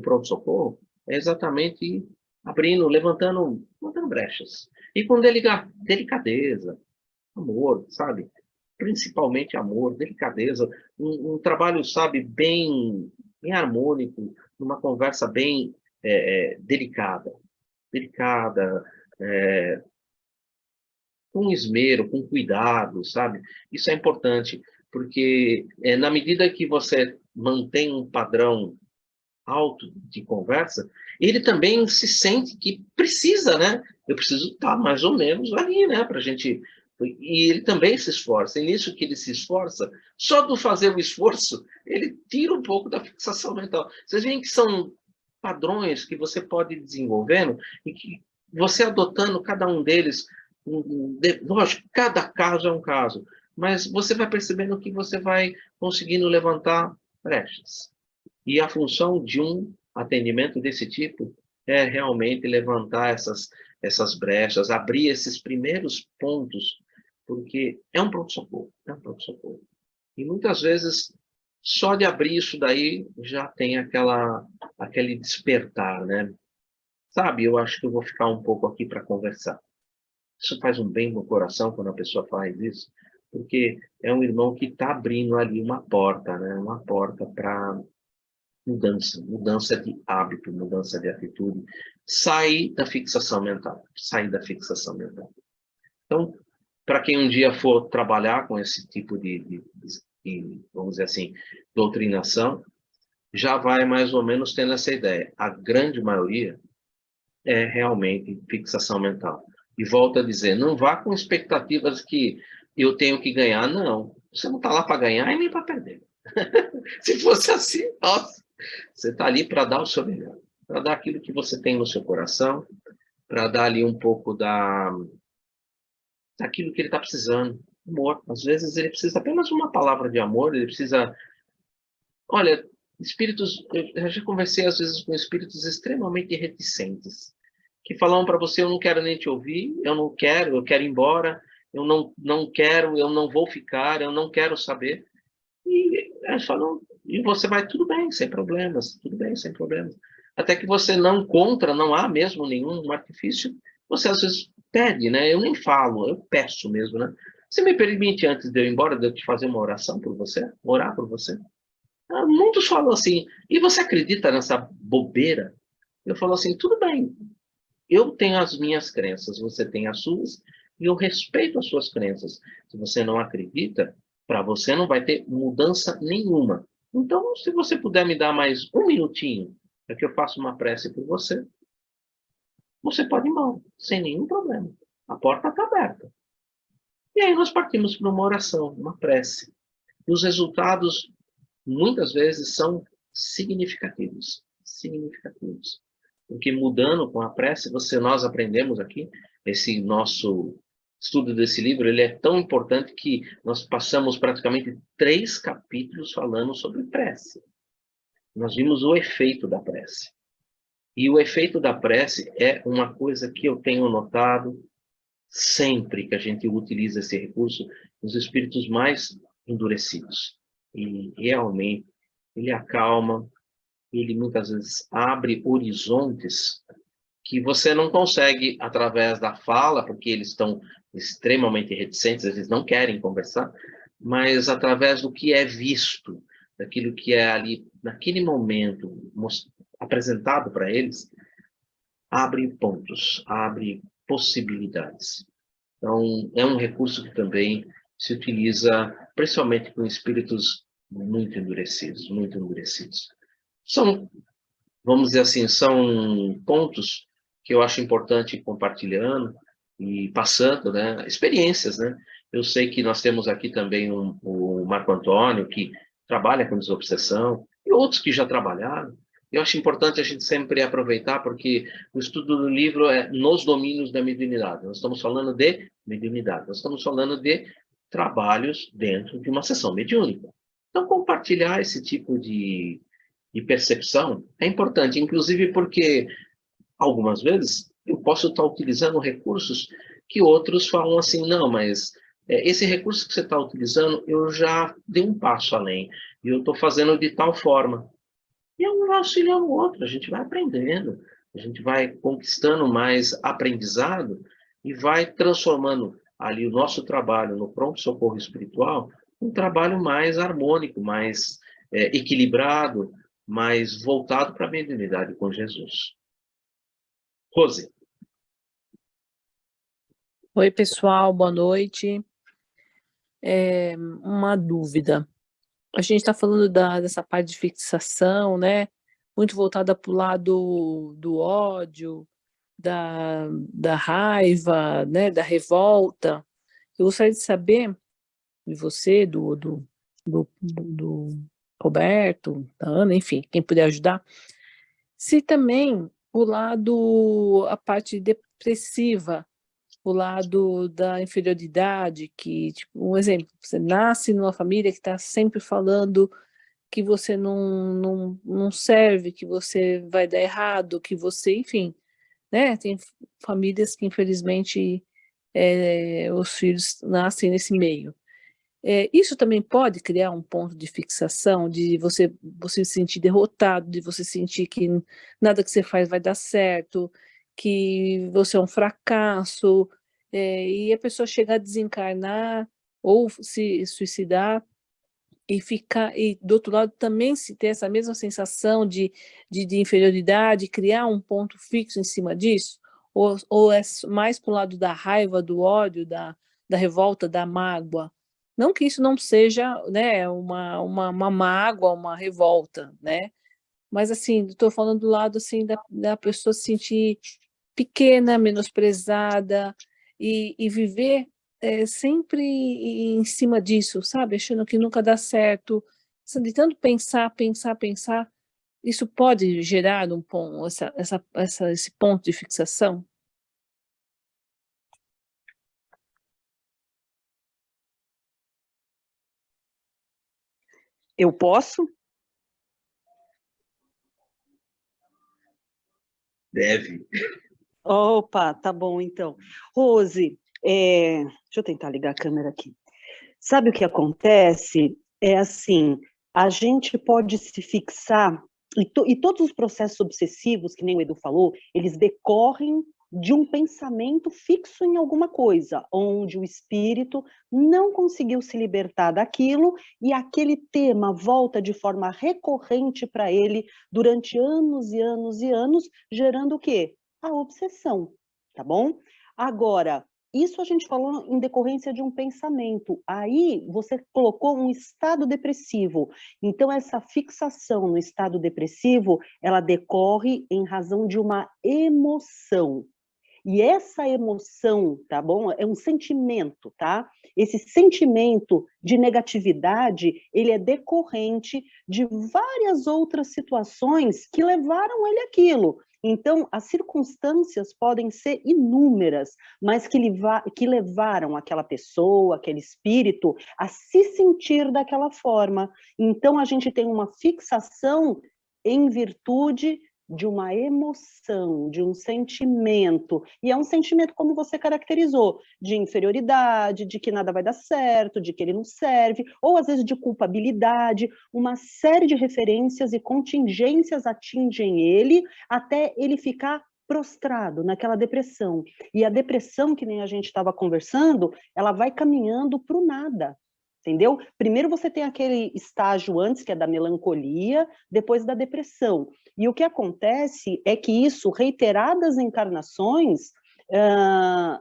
pronto-socorro é exatamente ir abrindo, levantando brechas. E com delicadeza, amor, sabe? Principalmente amor, delicadeza, um trabalho, sabe, bem harmônico, numa conversa bem delicada, com esmero, com cuidado, sabe? Isso é importante, porque na medida que você mantém um padrão alto de conversa, ele também se sente que precisa, né? Eu preciso estar mais ou menos ali, né? Pra gente... E ele também se esforça. E nisso que ele se esforça, só do fazer o esforço, ele tira um pouco da fixação mental. Vocês veem que são padrões que você pode ir desenvolvendo e que você adotando cada um deles, lógico, cada caso é um caso, mas você vai percebendo que você vai conseguindo levantar brechas. E a função de um atendimento desse tipo é realmente levantar essas brechas, abrir esses primeiros pontos, porque é um pronto-socorro, é um pronto-socorro. E muitas vezes, só de abrir isso daí, já tem aquele despertar, né? Sabe, eu acho que eu vou ficar um pouco aqui para conversar. Isso faz um bem no coração quando a pessoa faz isso, porque é um irmão que está abrindo ali uma porta, né? Uma porta para mudança de hábito, mudança de atitude, sair da fixação mental, sair da fixação mental. Então, para quem um dia for trabalhar com esse tipo de, vamos dizer assim, doutrinação, já vai mais ou menos tendo essa ideia. A grande maioria é realmente fixação mental. E volto a dizer, não vá com expectativas que eu tenho que ganhar, não. Você não está lá para ganhar e nem para perder. Se fosse assim, nossa, você está ali para dar o seu melhor, para dar aquilo que você tem no seu coração, para dar ali um pouco daquilo que ele está precisando. Amor. Às vezes ele precisa apenas uma palavra de amor, ele precisa... Olha, espíritos, eu já conversei às vezes com espíritos extremamente reticentes, que falam para você, eu não quero nem te ouvir, eu quero ir embora, eu não quero, eu não vou ficar, eu não quero saber. E eles falam, e você vai, tudo bem, sem problemas, tudo bem, sem problemas. Até que você não encontra, não há mesmo nenhum artifício, você às vezes pede, né? Eu nem falo, eu peço mesmo, né? Você me permite, antes de eu ir embora, de eu te fazer uma oração por você? Orar por você? Muitos falam assim, e você acredita nessa bobeira? Eu falo assim, tudo bem, eu tenho as minhas crenças, você tem as suas, e eu respeito as suas crenças. Se você não acredita, para você não vai ter mudança nenhuma. Então, se você puder me dar mais um minutinho para que eu faça uma prece por você, você pode ir embora, sem nenhum problema. A porta está aberta. E aí nós partimos para uma oração, uma prece. E os resultados, muitas vezes, são significativos. Significativos. Porque mudando com a prece, nós aprendemos aqui, esse nosso estudo desse livro, ele é tão importante que nós passamos praticamente 3 capítulos falando sobre prece. Nós vimos o efeito da prece. E o efeito da prece é uma coisa que eu tenho notado sempre que a gente utiliza esse recurso nos espíritos mais endurecidos. E realmente ele acalma, ele muitas vezes abre horizontes que você não consegue através da fala, porque eles estão extremamente reticentes, eles não querem conversar, mas através do que é visto, daquilo que é ali, naquele momento, apresentado para eles, abre pontos, abre possibilidades. Então, é um recurso que também se utiliza, principalmente com espíritos muito endurecidos, muito endurecidos. São, vamos dizer assim, são pontos que eu acho importante ir compartilhando e passando, né, experiências, né? Eu sei que nós temos aqui também o Marco Antônio, que trabalha com desobsessão, e outros que já trabalharam. Eu acho importante a gente sempre aproveitar, porque o estudo do livro é nos domínios da mediunidade. Nós estamos falando de mediunidade, nós estamos falando de trabalhos dentro de uma sessão mediúnica. Então, compartilhar esse tipo de percepção é importante, inclusive porque, algumas vezes, eu posso estar utilizando recursos que outros falam assim, não, mas esse recurso que você está utilizando, eu já dei um passo além, e eu estou fazendo de tal forma. E um vai auxiliando o outro, a gente vai aprendendo, a gente vai conquistando mais aprendizado e vai transformando ali o nosso trabalho no pronto-socorro espiritual um trabalho mais harmônico, mais equilibrado, mais voltado para a mediunidade com Jesus. Rose. Oi, pessoal, boa noite. Uma dúvida. A gente está falando dessa parte de fixação, né? Muito voltada para o lado do ódio, da raiva, né? Da revolta. Eu gostaria de saber de você, do Roberto, da Ana, enfim, quem puder ajudar, se também a parte depressiva o lado da inferioridade, que, tipo, um exemplo, você nasce numa família que está sempre falando que você não serve, que você vai dar errado, que você, enfim, né? Tem famílias que, infelizmente, os filhos nascem nesse meio. Isso também pode criar um ponto de fixação, de você se sentir derrotado, de você sentir que nada que você faz vai dar certo, que você é um fracasso, e a pessoa chegar a desencarnar ou se suicidar e ficar, e do outro lado também se ter essa mesma sensação de inferioridade, criar um ponto fixo em cima disso, ou é mais para o lado da raiva, do ódio, da revolta, da mágoa. Não que isso não seja, né, uma mágoa, uma revolta, né? Mas assim, estou falando do lado assim da pessoa se sentir pequena, menosprezada e viver sempre em cima disso, sabe? Achando que nunca dá certo, de tanto pensar, isso pode gerar esse ponto de fixação? Eu posso? Deve. Opa, tá bom então. Rose, deixa eu tentar ligar a câmera aqui. Sabe o que acontece? É assim, a gente pode se fixar, e todos os processos obsessivos, que nem o Edu falou, eles decorrem de um pensamento fixo em alguma coisa, onde o espírito não conseguiu se libertar daquilo e aquele tema volta de forma recorrente para ele durante anos e anos e anos, gerando o quê? A obsessão, tá bom? Agora, isso a gente falou em decorrência de um pensamento. Aí você colocou um estado depressivo. Então, essa fixação no estado depressivo, ela decorre em razão de uma emoção. E essa emoção, tá bom? É um sentimento, tá? Esse sentimento de negatividade, ele é decorrente de várias outras situações que levaram ele àquilo. Então, as circunstâncias podem ser inúmeras, mas que levaram aquela pessoa, aquele espírito, a se sentir daquela forma. Então, a gente tem uma fixação em virtude de uma emoção, de um sentimento, e é um sentimento como você caracterizou, de inferioridade, de que nada vai dar certo, de que ele não serve, ou às vezes de culpabilidade, uma série de referências e contingências atingem ele, até ele ficar prostrado naquela depressão. E a depressão, que nem a gente estava conversando, ela vai caminhando para o nada, entendeu? Primeiro você tem aquele estágio antes, que é da melancolia, depois da depressão. E o que acontece é que isso, reiteradas encarnações,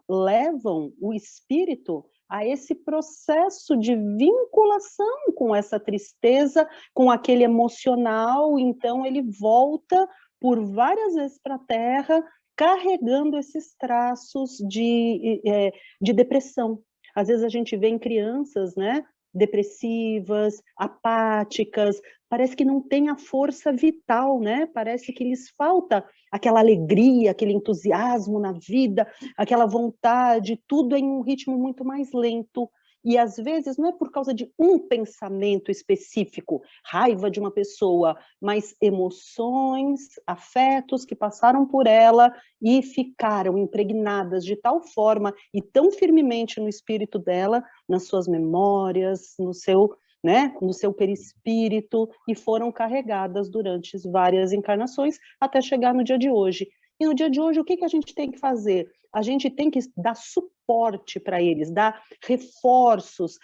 levam o espírito a esse processo de vinculação com essa tristeza, com aquele emocional, então ele volta por várias vezes para a Terra, carregando esses traços de depressão. Às vezes a gente vê em crianças, né, depressivas, apáticas, parece que não tem a força vital, né? Parece que lhes falta aquela alegria, aquele entusiasmo na vida, aquela vontade, tudo em um ritmo muito mais lento. E às vezes não é por causa de um pensamento específico, raiva de uma pessoa, mas emoções, afetos que passaram por ela e ficaram impregnadas de tal forma e tão firmemente no espírito dela, nas suas memórias, no seu perispírito, e foram carregadas durante várias encarnações até chegar no dia de hoje. E no dia de hoje, o que a gente tem que fazer? A gente tem que dar suporte para eles, dar reforços,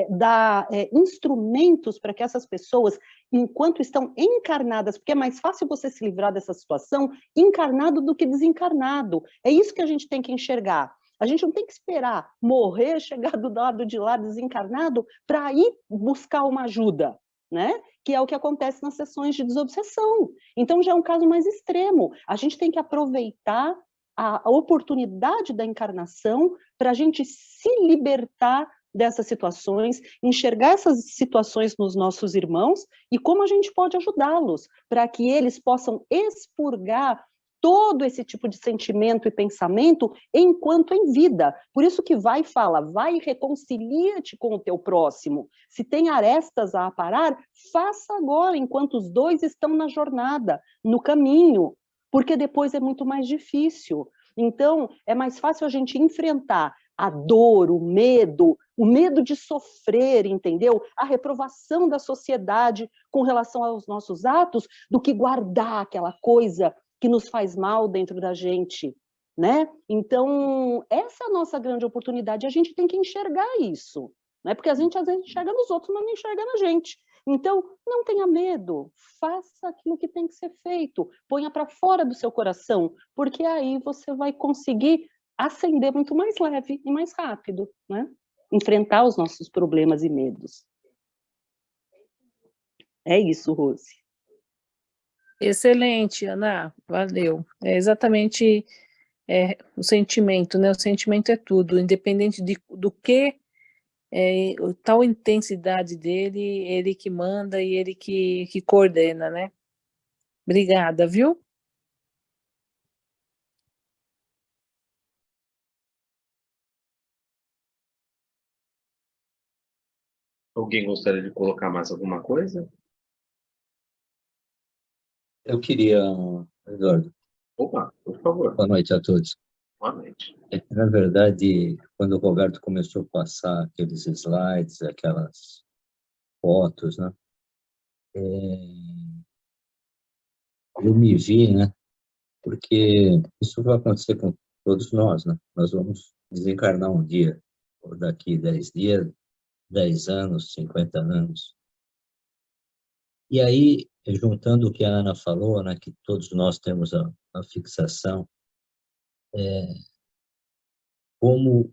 dar instrumentos para que essas pessoas, enquanto estão encarnadas, porque é mais fácil você se livrar dessa situação encarnado do que desencarnado. É isso que a gente tem que enxergar. A gente não tem que esperar morrer, chegar do lado de lá desencarnado para ir buscar uma ajuda, né? Que é o que acontece nas sessões de desobsessão. Então já é um caso mais extremo. A gente tem que aproveitar a oportunidade da encarnação para a gente se libertar dessas situações, enxergar essas situações nos nossos irmãos e como a gente pode ajudá-los para que eles possam expurgar todo esse tipo de sentimento e pensamento enquanto em vida. Por isso que vai e fala, vai e reconcilia-te com o teu próximo. Se tem arestas a aparar, faça agora, enquanto os dois estão na jornada, no caminho, porque depois é muito mais difícil. Então, é mais fácil a gente enfrentar a dor, o medo de sofrer, entendeu? A reprovação da sociedade com relação aos nossos atos, do que guardar aquela coisa que nos faz mal dentro da gente, né? Então, essa é a nossa grande oportunidade, a gente tem que enxergar isso, né? Porque a gente às vezes enxerga nos outros, mas não enxerga na gente. Então, não tenha medo, faça aquilo que tem que ser feito, ponha para fora do seu coração, porque aí você vai conseguir ascender muito mais leve e mais rápido, né? Enfrentar os nossos problemas e medos. É isso, Rose. Excelente, Ana, valeu. É exatamente o sentimento, né? O sentimento é tudo, independente do que, tal intensidade dele, ele que manda e ele que coordena, né? Obrigada, viu? Alguém gostaria de colocar mais alguma coisa? Eu queria, Eduardo, Opa, por favor. boa noite a todos. Boa noite. Na verdade, quando o Roberto começou a passar aqueles slides, aquelas fotos, né, eu me vi, né, porque isso vai acontecer com todos nós, né? Nós vamos desencarnar um dia, ou daqui 10 dias, 10 anos, 50 anos. E aí, juntando o que a Ana falou, né, que todos nós temos a fixação, como,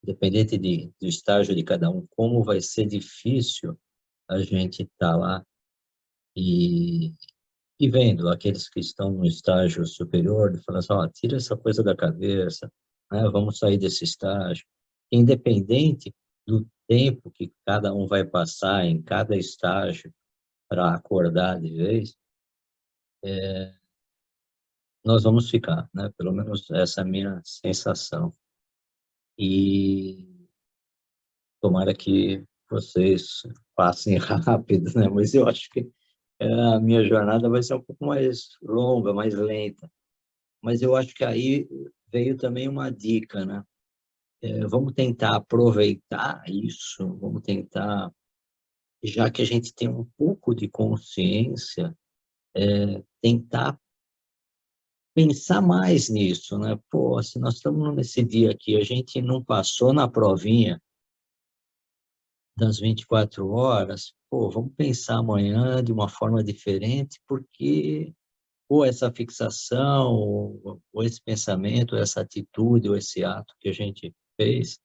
dependente do estágio de cada um, como vai ser difícil a gente estar lá e vendo aqueles que estão no estágio superior, de falar assim, ó, tira essa coisa da cabeça, né, vamos sair desse estágio. Independente do tempo que cada um vai passar em cada estágio para acordar de vez, nós vamos ficar, né? Pelo menos essa é a minha sensação. E tomara que vocês passem rápido, né? Mas eu acho que a minha jornada vai ser um pouco mais longa, mais lenta. Mas eu acho que aí veio também uma dica, né? Vamos tentar aproveitar isso, vamos tentar, já que a gente tem um pouco de consciência, tentar pensar mais nisso, né? Pô, se nós estamos nesse dia aqui, a gente não passou na provinha das 24 horas, pô, vamos pensar amanhã de uma forma diferente, porque ou essa fixação, ou esse pensamento, ou essa atitude, ou esse ato que a gente fez,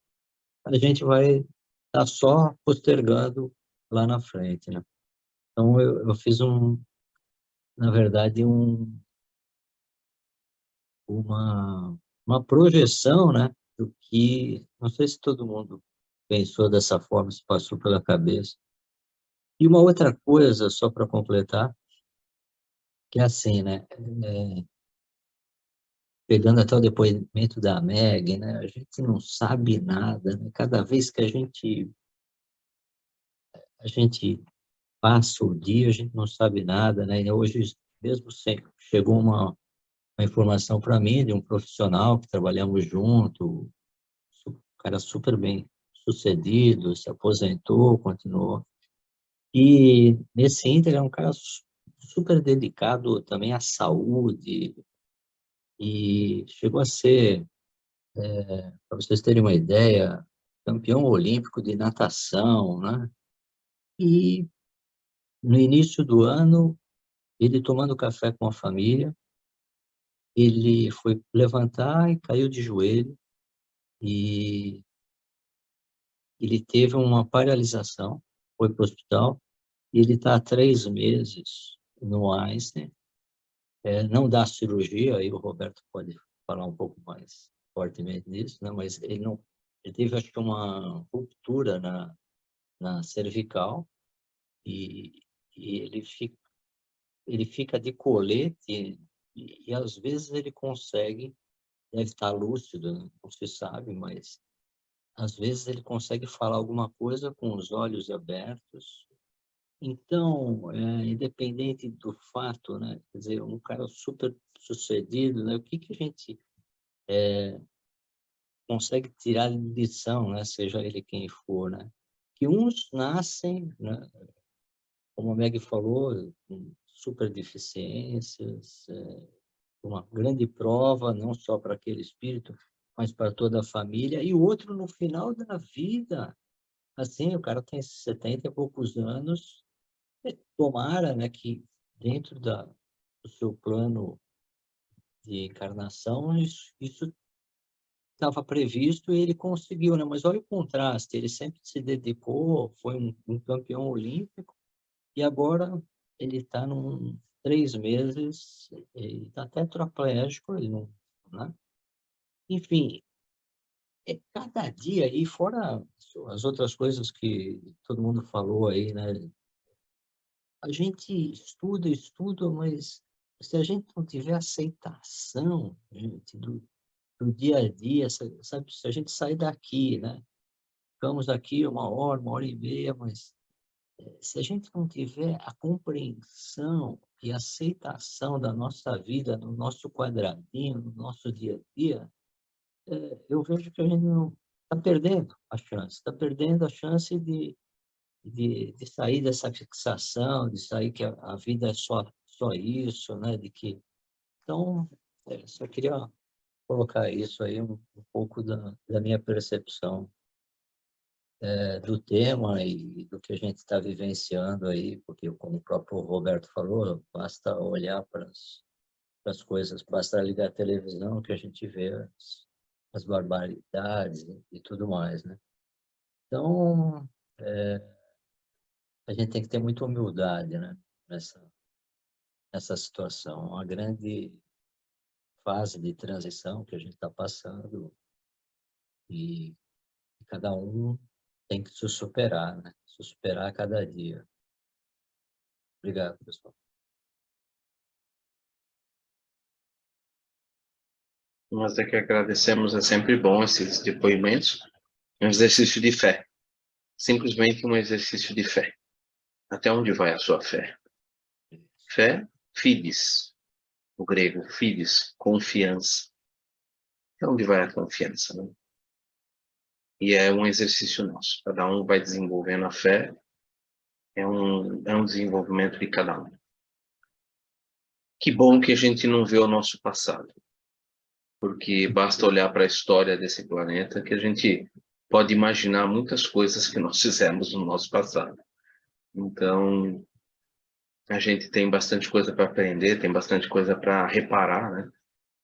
a gente vai estar só postergando lá na frente, né? Então, eu fiz na verdade, uma projeção, né, do que, não sei se todo mundo pensou dessa forma, se passou pela cabeça. E uma outra coisa, só para completar, que é assim, né, pegando até o depoimento da Meg, né, a gente não sabe nada, né, cada vez que a gente passa o dia, a gente não sabe nada, né, e hoje mesmo chegou uma informação para mim de um profissional que trabalhamos junto, um cara super bem sucedido, se aposentou, continuou. E nesse íntegra é um cara super dedicado também à saúde e chegou a ser, para vocês terem uma ideia, campeão olímpico de natação, né? E no início do ano, ele tomando café com a família, ele foi levantar e caiu de joelho e ele teve uma paralisação, foi para o hospital, e ele está há 3 meses no Einstein, não dá cirurgia, aí o Roberto pode falar um pouco mais fortemente nisso, né? Mas ele não, ele teve, acho que, uma ruptura na cervical e ele ele fica de colete e às vezes ele consegue, deve estar lúcido, né? Não se sabe, mas às vezes ele consegue falar alguma coisa com os olhos abertos. Então, independente do fato, né? Quer dizer, um cara super sucedido, né? O que a gente consegue tirar de lição, né? Seja ele quem for, né? Que uns nascem, né? Como a Meg falou, com super deficiências, uma grande prova, não só para aquele espírito, mas para toda a família, e o outro no final da vida, assim, o cara tem 70 e poucos anos, tomara, né, que dentro do seu plano de encarnação, isso estava previsto e ele conseguiu, né? Mas olha o contraste, ele sempre se dedicou, foi um campeão olímpico, e agora ele está 3 meses, ele está tetraplégico, ele não, né? Enfim, cada dia aí, fora as outras coisas que todo mundo falou aí, né? A gente estuda, mas se a gente não tiver aceitação, gente, do dia a dia, sabe, se a gente sair daqui, né? Ficamos aqui 1 hora e meia, mas se a gente não tiver a compreensão e aceitação da nossa vida, no nosso quadradinho, no nosso dia a dia, eu vejo que a gente não está perdendo a chance, está perdendo a chance de sair dessa fixação, de sair que a vida é só isso, né? De que... Então, só queria colocar isso aí, um pouco da minha percepção do tema e do que a gente está vivenciando aí, porque, como o próprio Roberto falou, basta olhar para as coisas, basta ligar a televisão que a gente vê as barbaridades e tudo mais, né? Então, a gente tem que ter muita humildade, né? Nessa situação. Uma grande fase de transição que a gente está passando e cada um tem que se superar, né? Se superar a cada dia. Obrigado, pessoal. Nós é que agradecemos, é sempre bom esses depoimentos. É um exercício de fé. Simplesmente um exercício de fé. Até onde vai a sua fé? Fé, fides. O grego, fides, confiança. Até onde vai a confiança, né? E é um exercício nosso. Cada um vai desenvolvendo a fé. É um desenvolvimento de cada um. Que bom que a gente não vê o nosso passado. Porque basta olhar para a história desse planeta que a gente pode imaginar muitas coisas que nós fizemos no nosso passado. Então, a gente tem bastante coisa para aprender, tem bastante coisa para reparar, né?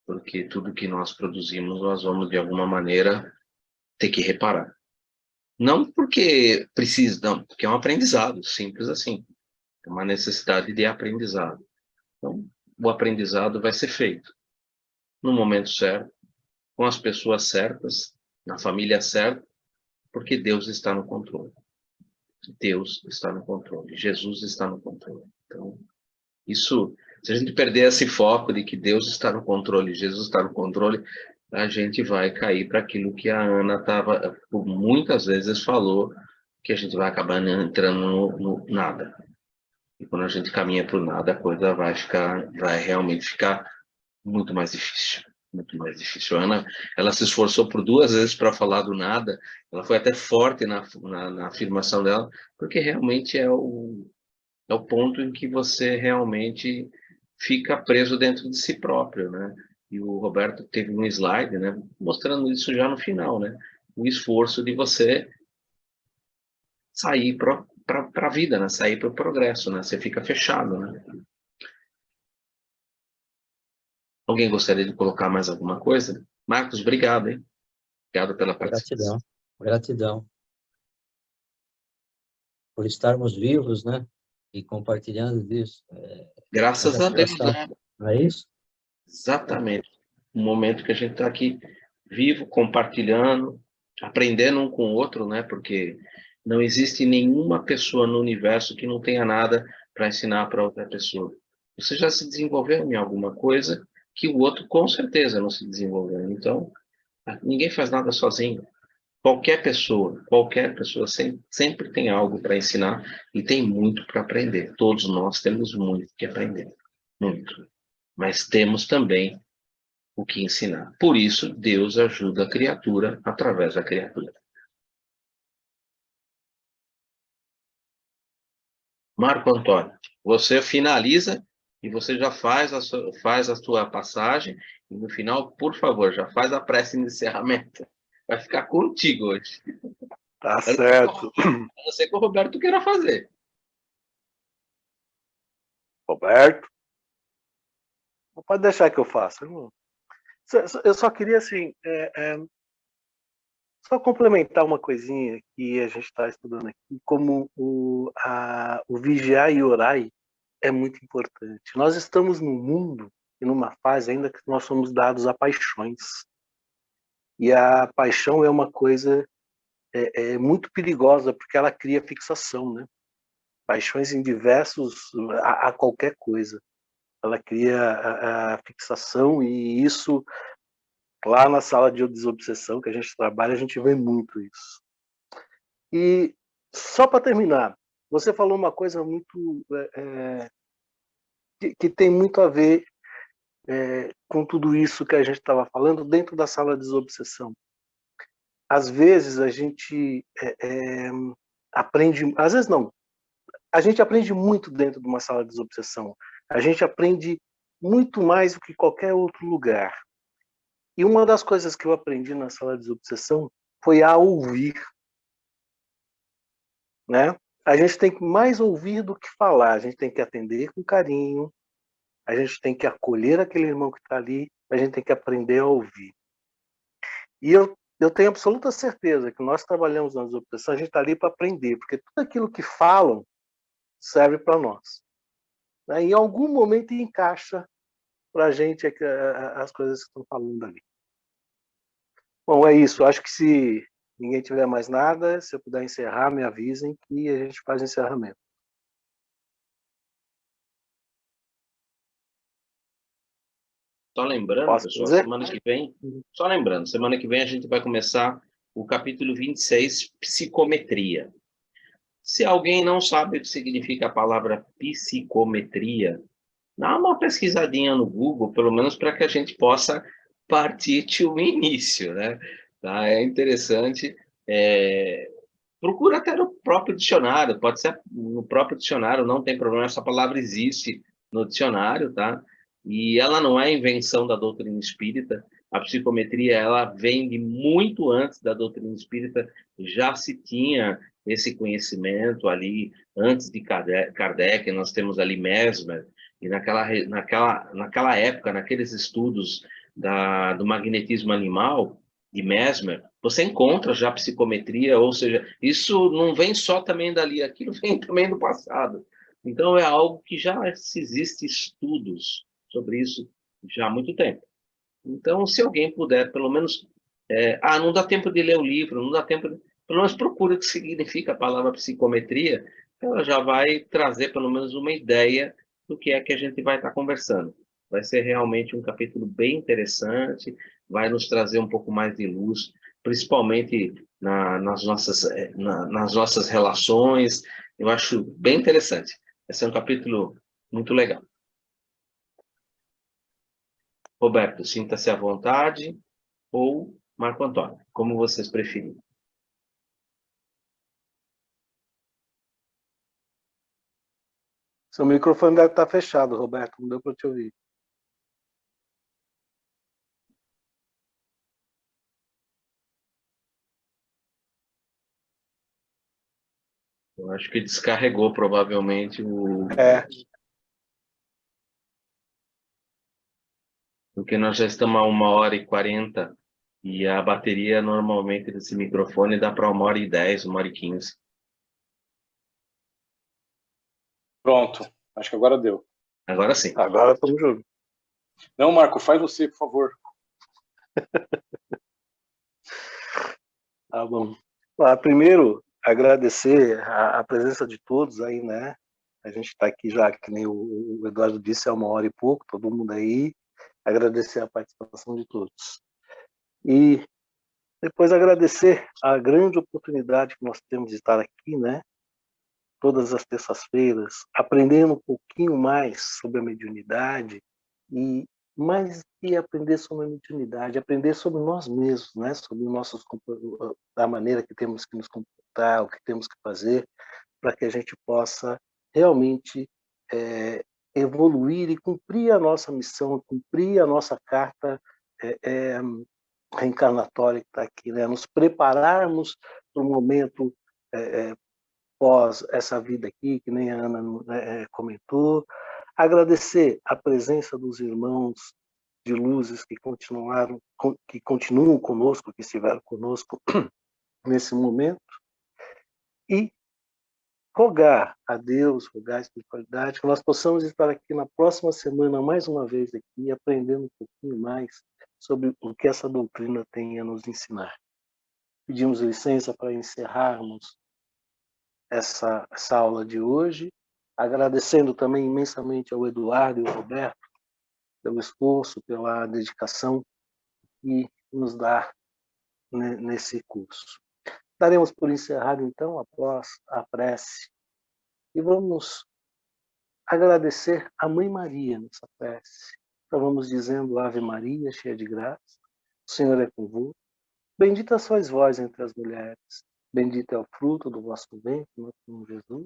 Porque tudo que nós produzimos, nós vamos, de alguma maneira, ter que reparar. Não porque precisa, não, porque é um aprendizado, simples assim. É uma necessidade de aprendizado. Então, o aprendizado vai ser feito no momento certo, com as pessoas certas, na família certa, porque Deus está no controle. Deus está no controle. Jesus está no controle. Então, isso, se a gente perder esse foco de que Deus está no controle, Jesus está no controle, a gente vai cair para aquilo que a Ana muitas vezes falou, que a gente vai acabar entrando no nada. E quando a gente caminha para o nada, a coisa vai realmente ficar muito mais difícil. Muito mais difícil. A Ana, ela se esforçou por 2 vezes para falar do nada, ela foi até forte na afirmação dela, porque realmente é o ponto em que você realmente fica preso dentro de si próprio, né? E o Roberto teve um slide, né, mostrando isso já no final, né? O esforço de você sair para a vida, né? Sair para o progresso, né? Você fica fechado, né? Alguém gostaria de colocar mais alguma coisa? Marcos, obrigado, hein? Obrigado pela participação. Gratidão por estarmos vivos, né? E compartilhando disso. Graças a Deus, né? Não é isso? Exatamente. O momento que a gente está aqui vivo, compartilhando, aprendendo um com o outro, né? Porque não existe nenhuma pessoa no universo que não tenha nada para ensinar para outra pessoa. Você já se desenvolveu em alguma coisa que o outro com certeza não se desenvolveu. Então, ninguém faz nada sozinho. Qualquer pessoa sempre tem algo para ensinar e tem muito para aprender. Todos nós temos muito que aprender. Muito. Mas temos também o que ensinar. Por isso, Deus ajuda a criatura através da criatura. Marco Antônio, você finaliza e você já faz a sua passagem. E no final, por favor, já faz a prece de encerramento. Vai ficar contigo hoje. Tá certo. A não ser que o Roberto queira fazer. Roberto? Pode deixar que eu faça. Eu só queria, assim, só complementar uma coisinha que a gente está estudando aqui, como o vigiar e orar é muito importante. Nós estamos num mundo e numa fase ainda que nós somos dados a paixões. E a paixão é uma coisa muito perigosa, porque ela cria fixação, né? Paixões em a qualquer coisa. Ela cria a fixação, e isso, lá na sala de desobsessão que a gente trabalha, a gente vê muito isso. E só para terminar, você falou uma coisa muito que tem muito a ver com tudo isso que a gente estava falando dentro da sala de desobsessão. Às vezes a gente aprende, às vezes não, a gente aprende muito dentro de uma sala de desobsessão. A gente aprende muito mais do que qualquer outro lugar. E uma das coisas que eu aprendi na sala de desobsessão foi a ouvir. Né? A gente tem que mais ouvir do que falar. A gente tem que atender com carinho. A gente tem que acolher aquele irmão que está ali. A gente tem que aprender a ouvir. E eu tenho absoluta certeza que nós trabalhamos na desobsessão, a gente está ali para aprender, porque tudo aquilo que falam serve para nós. Em algum momento encaixa para a gente as coisas que estão falando ali. Bom, é isso. Acho que se ninguém tiver mais nada, se eu puder encerrar, me avisem que a gente faz o encerramento. Só lembrando, Posso pessoal, dizer? semana que vem a gente vai começar o capítulo 26, psicometria. Se alguém não sabe o que significa a palavra psicometria, dá uma pesquisadinha no Google, pelo menos para que a gente possa partir de um início, né? Tá? É interessante. Procura até no próprio dicionário, pode ser no próprio dicionário, não tem problema, essa palavra existe no dicionário, tá? E ela não é invenção da doutrina espírita. A psicometria, ela vem de muito antes da doutrina espírita, já se tinha esse conhecimento ali, antes de Kardec, nós temos ali Mesmer, e naquela época, naqueles estudos do magnetismo animal, de Mesmer, você encontra já psicometria, ou seja, isso não vem só também dali, aquilo vem também do passado. Então é algo que já existe estudos sobre isso já há muito tempo. Então, se alguém puder, pelo menos, não dá tempo de ler o livro, não dá tempo, pelo menos procura o que significa a palavra psicometria, ela já vai trazer pelo menos uma ideia do que é que a gente vai estar conversando. Vai ser realmente um capítulo bem interessante, vai nos trazer um pouco mais de luz, principalmente nas nossas relações. Eu acho bem interessante. Esse é um capítulo muito legal. Roberto, sinta-se à vontade, ou Marco Antônio, como vocês preferirem. Seu microfone deve estar fechado, Roberto, não deu para te ouvir. Eu acho que descarregou provavelmente o... Porque nós já estamos a 1h40 e a bateria normalmente desse microfone dá para 1h10, 1h15. Pronto, acho que agora deu. Agora sim. Agora estamos juntos. Não, Marco, faz você, por favor. Tá bom. Primeiro, agradecer a presença de todos aí, né? A gente está aqui já, que nem o Eduardo disse, há 1h e pouco, todo mundo aí. Agradecer a participação de todos. E depois agradecer a grande oportunidade que nós temos de estar aqui, né? Todas as terças-feiras, aprendendo um pouquinho mais sobre a mediunidade e mais que aprender sobre a mediunidade, aprender sobre nós mesmos, né? Sobre a maneira que temos que nos comportar, o que temos que fazer, para que a gente possa realmente evoluir e cumprir a nossa missão, cumprir a nossa carta reencarnatória que está aqui, né? Nos prepararmos para o momento pós essa vida aqui, que nem a Ana comentou. Agradecer a presença dos irmãos de luzes que continuam conosco, que estiveram conosco nesse momento, e rogar a Deus, rogar a espiritualidade, que nós possamos estar aqui na próxima semana, mais uma vez aqui, aprendendo um pouquinho mais sobre o que essa doutrina tem a nos ensinar. Pedimos licença para encerrarmos essa aula de hoje, agradecendo também imensamente ao Eduardo e ao Roberto pelo esforço, pela dedicação que nos dá nesse curso. Daremos por encerrado, então, após a prece, e vamos agradecer a Mãe Maria nessa prece. Então vamos dizendo: Ave Maria, cheia de graça, o Senhor é convosco, bendita sois vós entre as mulheres, bendito é o fruto do vosso ventre, nosso Senhor Jesus.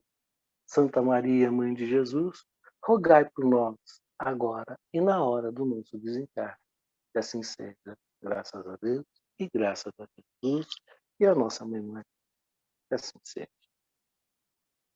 Santa Maria, Mãe de Jesus, rogai por nós, agora e na hora do nosso desencarne. Que assim seja, graças a Deus e graças a Jesus e a nossa Mãe Maria. Que assim seja.